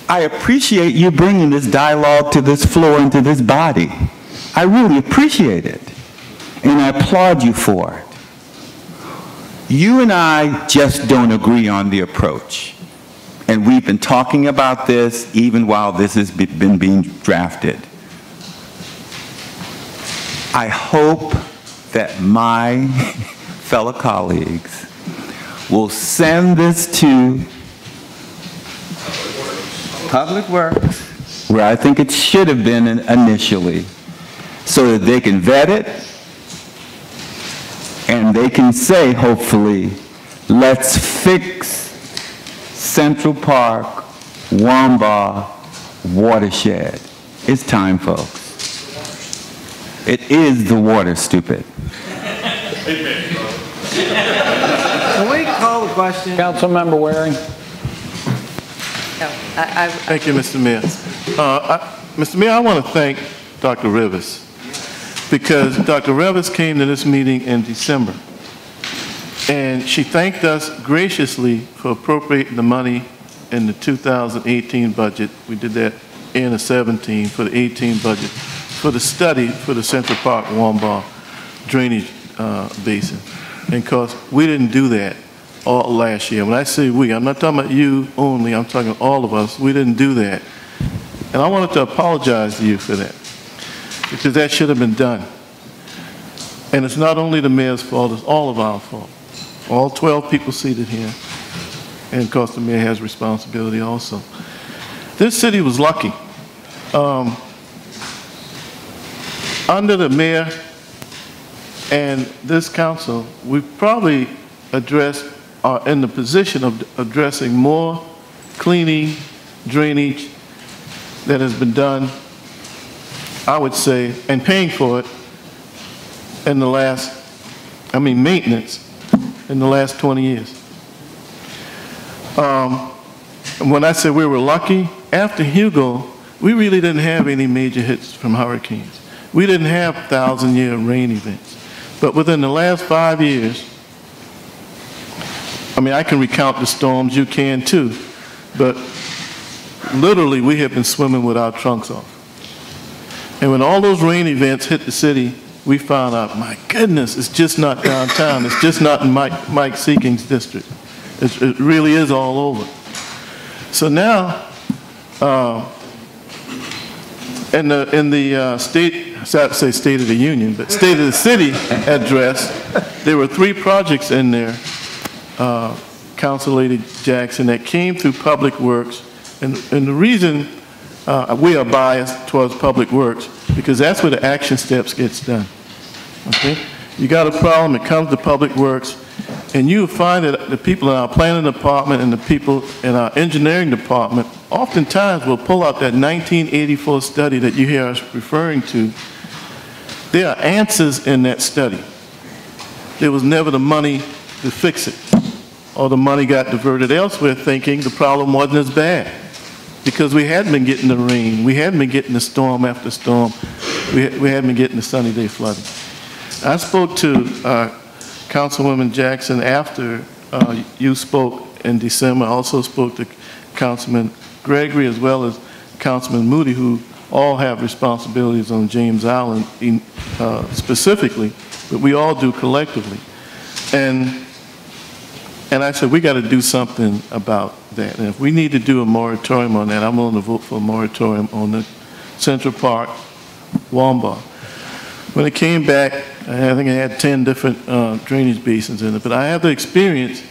I appreciate you bringing this dialogue to this floor and to this body. I really appreciate it, and I applaud you for it. You and I just don't agree on the approach, and we've been talking about this even while this has been being drafted. I hope that my fellow colleagues will send this to Public Works, where I think it should have been initially, so that they can vet it and they can say, hopefully, let's fix Central Park, Wamba watershed. It's time, folks. It is the water, stupid. Can we call the question? Councilmember Waring. No, Thank you, Mr. Mayor. Mr. Mayor, I want to thank Dr. Rivers, because Dr. Rivers came to this meeting in December, and she thanked us graciously for appropriating the money in the 2018 budget. We did that in the 17 for the 18 budget for the study for the Central Park Wamba drainage basin. And of course, we didn't do that all last year. When I say we, I'm not talking about you only, I'm talking all of us. We didn't do that. And I wanted to apologize to you for that, because that should have been done. And it's not only the mayor's fault, it's all of our fault. All 12 people seated here. And of course, the mayor has responsibility also. This city was lucky. Under the mayor and this council, we've probably are in the position of addressing more cleaning, drainage that has been done, I would say, and paying for it in the last, maintenance in the last 20 years. When I say we were lucky, after Hugo, we really didn't have any major hits from hurricanes. We didn't have 1,000-year rain events. But within the last 5 years, I can recount the storms, you can too, but literally we have been swimming with our trunks off. And when all those rain events hit the city, we found out, my goodness, it's just not downtown. It's just not in Mike Seeking's district. It really is all over. So now, in the State of the Union, but State of the City address, there were 3 projects in there, Council Lady Jackson, that came through Public Works. And the reason we are biased towards Public Works, because that's where the action steps gets done. Okay? You got a problem, it comes to Public Works, and you'll find that the people in our planning department and the people in our engineering department oftentimes will pull out that 1984 study that you hear us referring to. There are answers in that study. There was never the money to fix it, or the money got diverted elsewhere thinking the problem wasn't as bad, because we hadn't been getting the rain, we hadn't been getting the storm after storm, we hadn't been getting the sunny day flooding. I spoke to Councilwoman Jackson after you spoke in December. I also spoke to Councilman Gregory as well as Councilman Moody, who all have responsibilities on James Island specifically, but we all do collectively. And I said, we got to do something about that. And if we need to do a moratorium on that, I'm willing to vote for a moratorium on Central Park, Wambach. When it came back, I think it had 10 different drainage basins in it, but I have the experience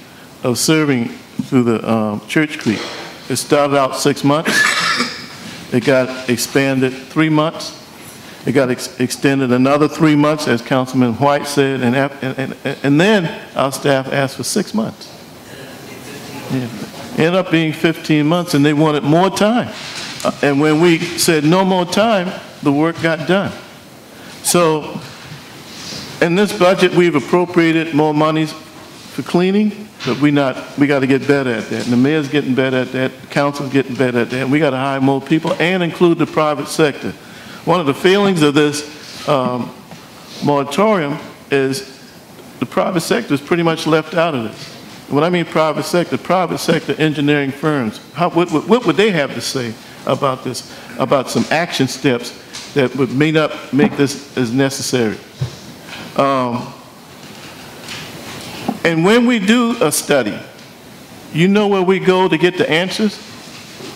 of serving through the Church Creek. It started out 6 months. It got expanded 3 months. It got extended another 3 months, as Councilman White said, and then our staff asked for 6 months. Yeah. Ended up being 15 months, and they wanted more time. And when we said no more time, the work got done. So in this budget, we've appropriated more monies for cleaning, but we got to get better at that. And the mayor's getting better at that, the council's getting better at that, and we got to hire more people and include the private sector. One of the failings of this moratorium is the private sector is pretty much left out of this. When I mean private sector engineering firms, what would they have to say about this, about some action steps that would may not make this as necessary? And when we do a study, you know where we go to get the answers?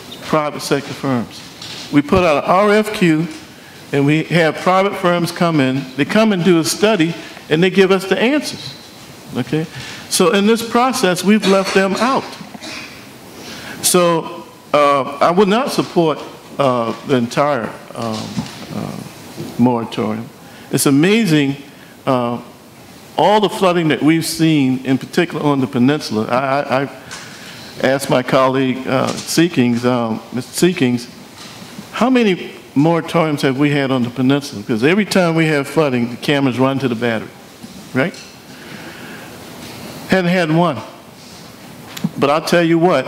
It's private sector firms. We put out an RFQ, and we have private firms come in. They come and do a study, and they give us the answers, okay? So in this process, we've left them out. So I would not support the entire moratorium. It's amazing all the flooding that we've seen, in particular on the peninsula. I asked my colleague, Mr. Seekings, how many moratoriums have we had on the peninsula? Because every time we have flooding, the cameras run to the battery, right? Hadn't had one. But I'll tell you what,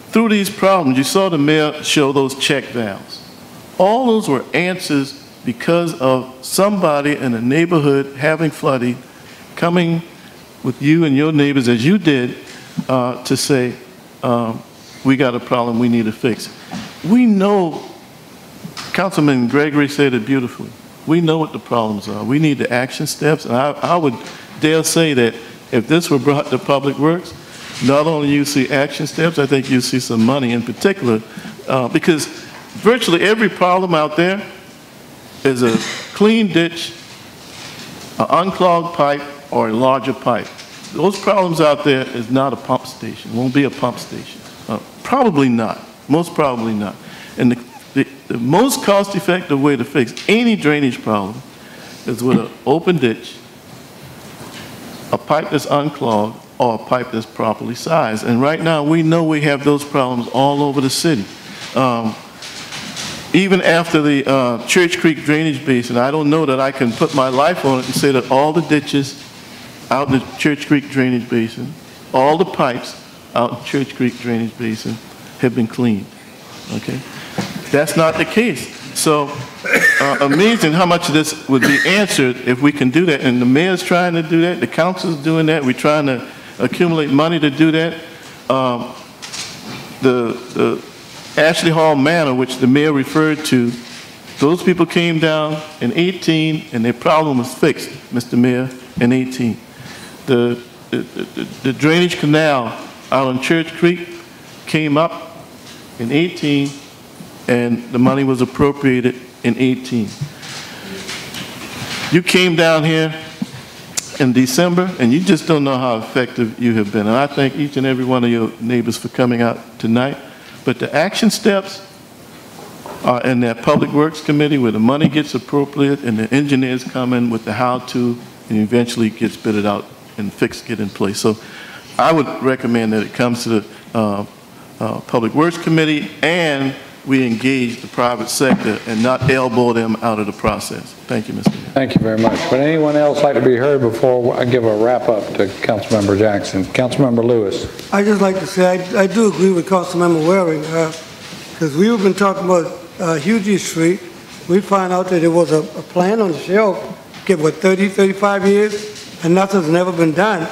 through these problems, you saw the mayor show those check valves. All those were answers because of somebody in a neighborhood having flooding, coming with you and your neighbors, as you did, to say, we got a problem we need to fix. We know, Councilman Gregory said it beautifully, we know what the problems are. We need the action steps, and I would dare say that if this were brought to Public Works, not only you see action steps, I think you see some money in particular, because virtually every problem out there is a clean ditch, an unclogged pipe, or a larger pipe. Those problems out there is not a pump station, won't be a pump station. Probably not, most probably not. And the most cost-effective way to fix any drainage problem is with an open ditch, a pipe that's unclogged, or a pipe that's properly sized. And right now, we know we have those problems all over the city. Even after the Church Creek drainage basin, I don't know that I can put my life on it and say that all the ditches out in the Church Creek drainage basin, all the pipes out in Church Creek drainage basin have been cleaned, okay? That's not the case. So amazing how much of this would be answered if we can do that. And the mayor's trying to do that, the council's doing that, we're trying to accumulate money to do that. The Ashley Hall Manor, which the mayor referred to, those people came down in 18 and their problem was fixed, Mr. Mayor, in 18. The drainage canal out on Church Creek came up in 18 and the money was appropriated in 18. You came down here in December and you just don't know how effective you have been. And I thank each and every one of your neighbors for coming out tonight. But the action steps are in that Public Works Committee where the money gets appropriate and the engineers come in with the how-to and eventually gets bidded out and fixed, get in place. So I would recommend that it comes to the Public Works Committee and we engage the private sector and not elbow them out of the process. Thank you, Mr. Mayor. Thank you very much. Would anyone else like to be heard before I give a wrap-up to Councilmember Jackson? Councilmember Lewis. I'd just like to say I do agree with Councilmember Waring, because we've been talking about Hughes Street. We found out that there was a plan on the shelf, get what, 30, 35 years, and nothing's never been done.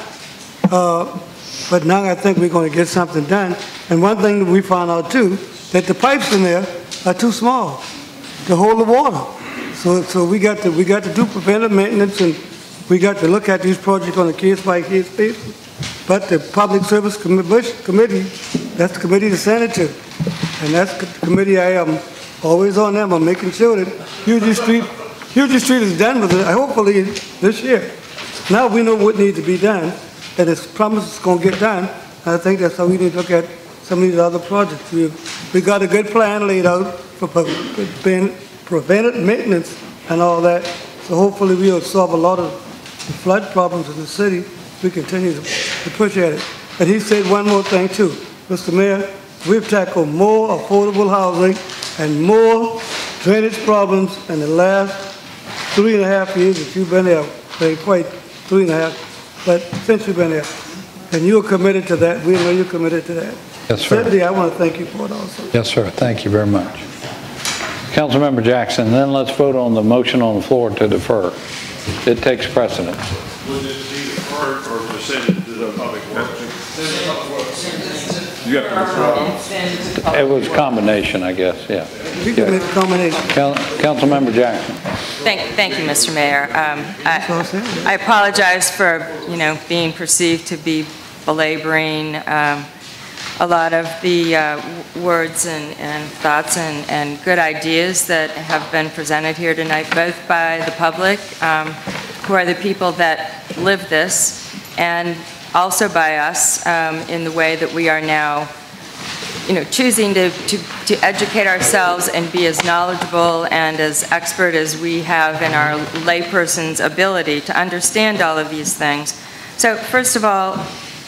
But now I think we're going to get something done. And one thing that we found out too, that the pipes in there are too small to hold the water. So we got to do preventive maintenance, and we got to look at these projects on a case-by-case basis. But the Public Service Committee, that's the committee to send it to. And that's the committee I am always on them on making sure that Hughes Street is done with it, hopefully this year. Now we know what needs to be done, and it's promised it's going to get done. And I think that's how we need to look at some of these other projects. We got a good plan laid out for preventive maintenance and all that. So hopefully we'll solve a lot of the flood problems in the city. We continue to push at it. And he said one more thing too. Mr. Mayor, we've tackled more affordable housing and more drainage problems in the last 3.5 years that you've been here. Ain't quite 3.5, but since you've been here. And you're committed to that. We know you're committed to that. Yes, sir. Certainly, I want to thank you for it also. Yes, sir. Thank you very much. Councilmember Jackson, then let's vote on the motion on the floor to defer. It takes precedence. Would it be deferred or to send it to the public works? You have to It was a combination, I guess, yeah. We can make a combination. Councilmember Jackson. Thank you, Mr. Mayor. I apologize for, being perceived to be belaboring a lot of the words and thoughts and good ideas that have been presented here tonight, both by the public, who are the people that live this, and also by us in the way that we are now choosing to educate ourselves and be as knowledgeable and as expert as we have in our layperson's ability to understand all of these things. So first of all,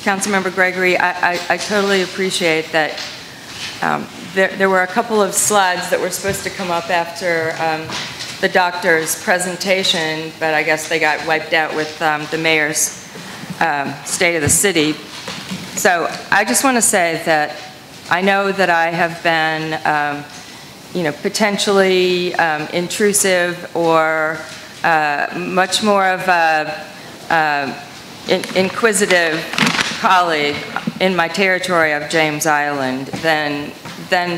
Councilmember Gregory, I totally appreciate that there were a couple of slides that were supposed to come up after the doctor's presentation, but I guess they got wiped out with the mayor's State of the City. So I just want to say that I know that I have been, potentially intrusive or much more of a inquisitive colleague in my territory of James Island than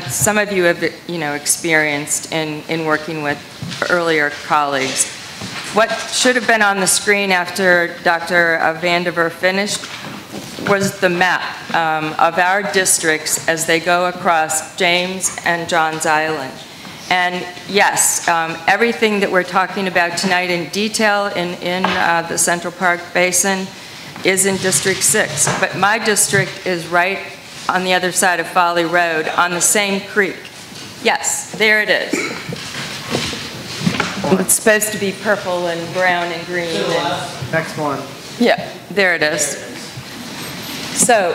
some of you have, experienced in working with earlier colleagues. What should have been on the screen after Dr. Vandiver finished was the map of our districts as they go across James and Johns Island. And yes, everything that we're talking about tonight in detail in the Central Park Basin is in District 6, but my district is right on the other side of Folly Road on the same creek. Yes, there it is. It's supposed to be purple and brown and green. And, next one. Yeah, there it is. So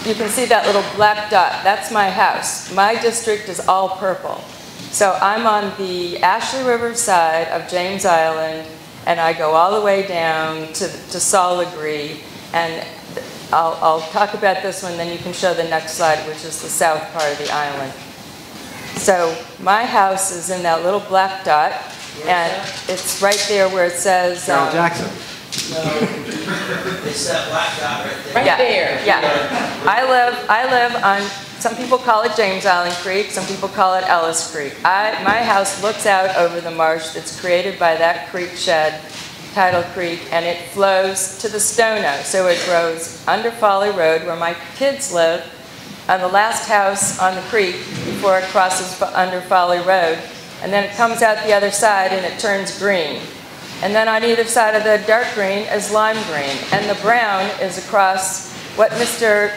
you can see that little black dot. That's my house. My district is all purple. So I'm on the Ashley River side of James Island, and I go all the way down to Soligree, and I'll talk about this one, then you can show the next slide, which is the south part of the island. So my house is in that little black dot, and it's right there where it says... Carol Jackson. It's that black dot right there. Right there. Yeah. I live on, some people call it James Island Creek, some people call it Ellis Creek. My house looks out over the marsh that's created by that creek shed, Tidal Creek, and it flows to the Stono. So it goes under Folly Road, where my kids live, on the last house on the creek before it crosses under Folly Road, and then it comes out the other side and it turns green. And then on either side of the dark green is lime green, and the brown is across what Mr.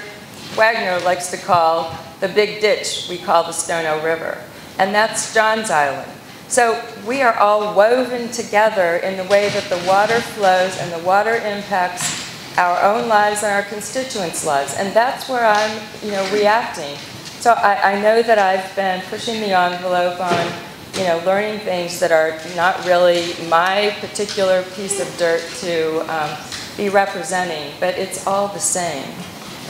Wagner likes to call the big ditch we call the Stono River, and that's Johns Island. So we are all woven together in the way that the water flows and the water impacts our own lives and our constituents' lives, and that's where I'm, reacting. So I know that I've been pushing the envelope on, learning things that are not really my particular piece of dirt to be representing, but it's all the same,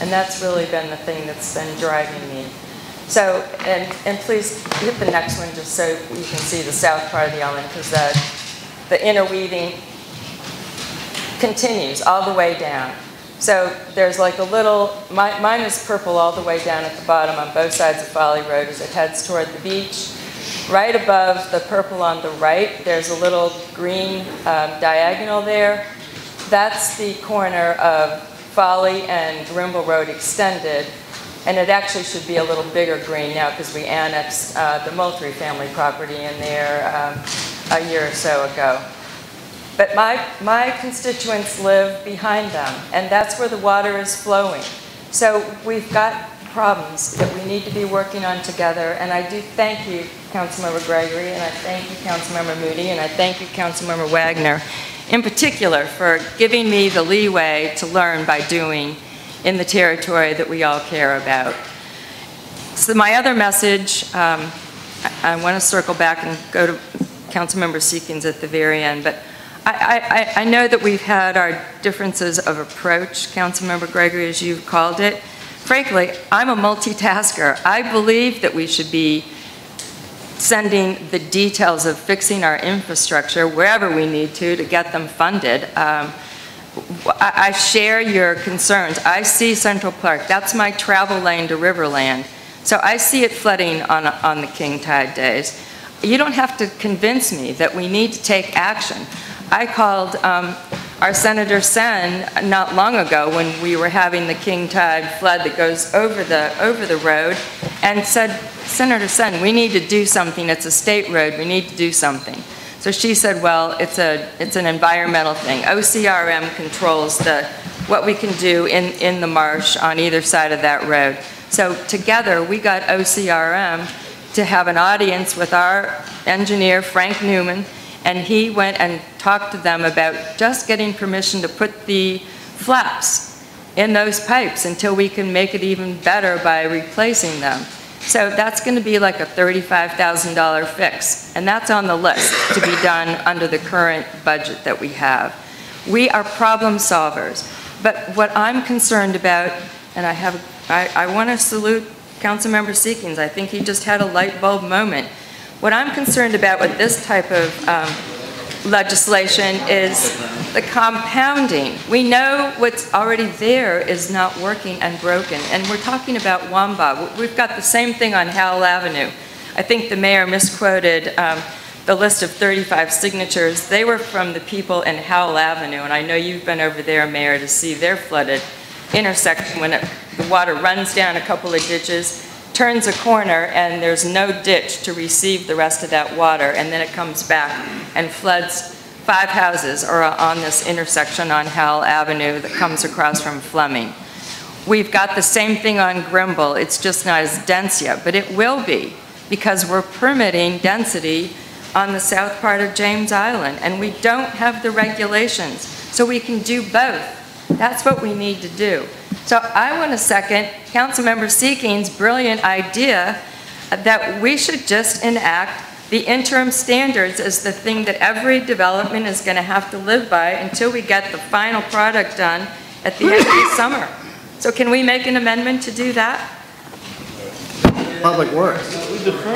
and that's really been the thing that's been driving me. So, and please hit the next one just so you can see the south part of the island, because the interweaving continues all the way down. So there's like a little, mine is purple all the way down at the bottom on both sides of Folly Road as it heads toward the beach. Right above the purple on the right, there's a little green diagonal there. That's the corner of Folly and Grimble Road extended. And it actually should be a little bigger green now because we annexed the Moultrie family property in there a year or so ago. But my constituents live behind them, and that's where the water is flowing. So we've got problems that we need to be working on together, and I do thank you, Councilmember Gregory, and I thank you, Councilmember Moody, and I thank you, Councilmember Wagner, in particular for giving me the leeway to learn by doing in the territory that we all care about. So my other message, I want to circle back and go to Councilmember Seekins at the very end, but I know that we've had our differences of approach, Councilmember Gregory, as you've called it. Frankly, I'm a multitasker. I believe that we should be sending the details of fixing our infrastructure wherever we need to get them funded. I share your concerns. I see Central Park. That's my travel lane to Riverland. So I see it flooding on the king tide days. You don't have to convince me that we need to take action. I called our Senator Sen not long ago when we were having the king tide flood that goes over the road and said, Senator Sen, we need to do something. It's a state road. We need to do something. So she said, well, it's an environmental thing. OCRM controls what we can do in the marsh on either side of that road. So together we got OCRM to have an audience with our engineer, Frank Newman, and he went and talked to them about just getting permission to put the flaps in those pipes until we can make it even better by replacing them. So that's going to be like a $35,000 fix, and that's on the list to be done under the current budget that we have. We are problem solvers, but what I'm concerned about, and I want to salute Councilmember Seekins. I think he just had a light bulb moment. What I'm concerned about with this type of legislation is the compounding. We know what's already there is not working and broken, and we're talking about Wamba. We've got the same thing on Howell Avenue. I think the mayor misquoted the list of 35 signatures. They were from the people in Howell Avenue, and I know you've been over there, Mayor, to see their flooded intersection when the water runs down a couple of ditches, turns a corner, and there's no ditch to receive the rest of that water, and then it comes back and floods 5 houses are on this intersection on Howell Avenue that comes across from Fleming. We've got the same thing on Grimble. It's just not as dense yet, but it will be because we're permitting density on the south part of James Island, and we don't have the regulations, so we can do both. That's what we need to do. So I want to second Councilmember Seekins' brilliant idea that we should just enact the interim standards as the thing that every development is going to have to live by until we get the final product done at the end of the summer. So can we make an amendment to do that? Public Works.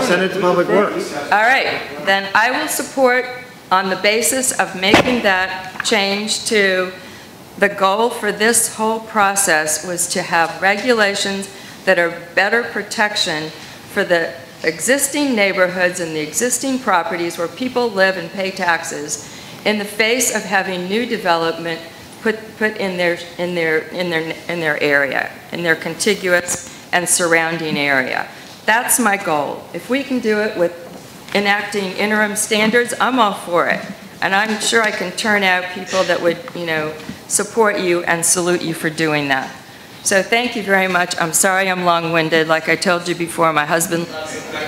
Send it to Public Works. All right, then I will support on the basis of making that change to the goal for this whole process was to have regulations that are better protection for the existing neighborhoods and the existing properties where people live and pay taxes in the face of having new development put in their area, in their contiguous and surrounding area. That's my goal. If we can do it with enacting interim standards, I'm all for it. And I'm sure I can turn out people that would, support you and salute you for doing that. So thank you very much. I'm sorry I'm long-winded. Like I told you before, my husband loves it. So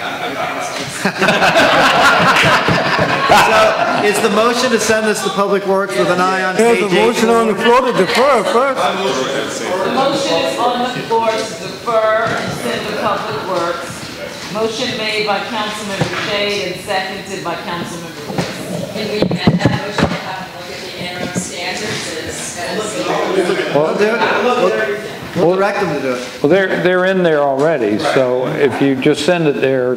is the motion to send this to Public Works with an eye on page 8? There's a motion on the floor to defer first. The motion is on the floor to defer and send to Public Works. Motion made by Councilmember Shade and seconded by Councilmember Lewis. Can we amend that motion to have a look at the interim standards? We'll direct them to do it. Well, they're in there already, so if you just send it there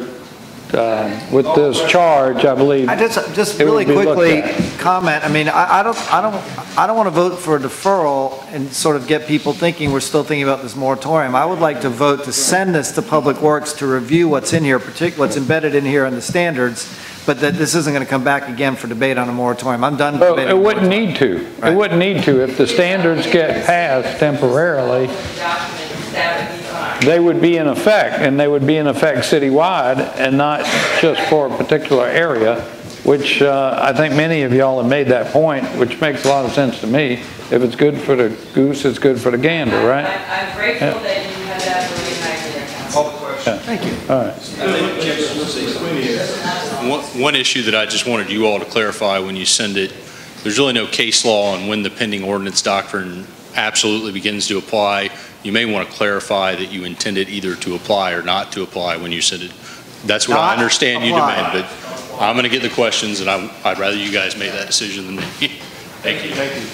with this charge, I believe. I just really quickly comment. I mean, I don't want to vote for a deferral and sort of get people thinking we're still thinking about this moratorium. I would like to vote to send this to Public Works to review what's in here, particularly what's embedded in here in the standards, but that this isn't going to come back again for debate on a moratorium. I'm done debating. It wouldn't need to. Right. It wouldn't need to. If the standards get passed temporarily. That would be fine. they would be in effect, and they would be in effect citywide and not just for a particular area, which I think many of y'all have made that point, which makes a lot of sense to me. If it's good for the goose, it's good for the gander, right? I'm grateful that you had that brilliant idea, Councilman. Thank you. All right. One issue that I just wanted you all to clarify when you send it, there's really no case law on when the pending ordinance doctrine absolutely begins to apply. You may want to clarify that you intended either to apply or not to apply when you send it. That's what I understand you demand, but I'm going to get the questions, and I'd rather you guys make that decision than me. Thank you. Thank you.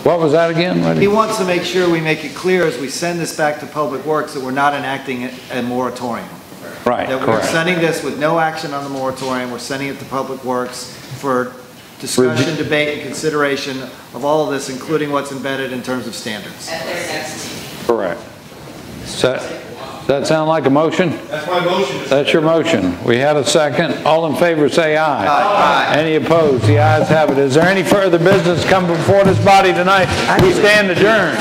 What was that again? He wants to make sure we make it clear as we send this back to Public Works that we're not enacting a moratorium. Right, That we're sending this with no action on the moratorium, we're sending it to Public Works for discussion, debate, and consideration of all of this, including what's embedded in terms of standards. At their next meeting. Correct. Does that sound like a motion? That's my motion. That's your motion. We had a second. All in favor say aye. Aye. Any opposed? The ayes have it. Is there any further business come before this body tonight? We stand adjourned.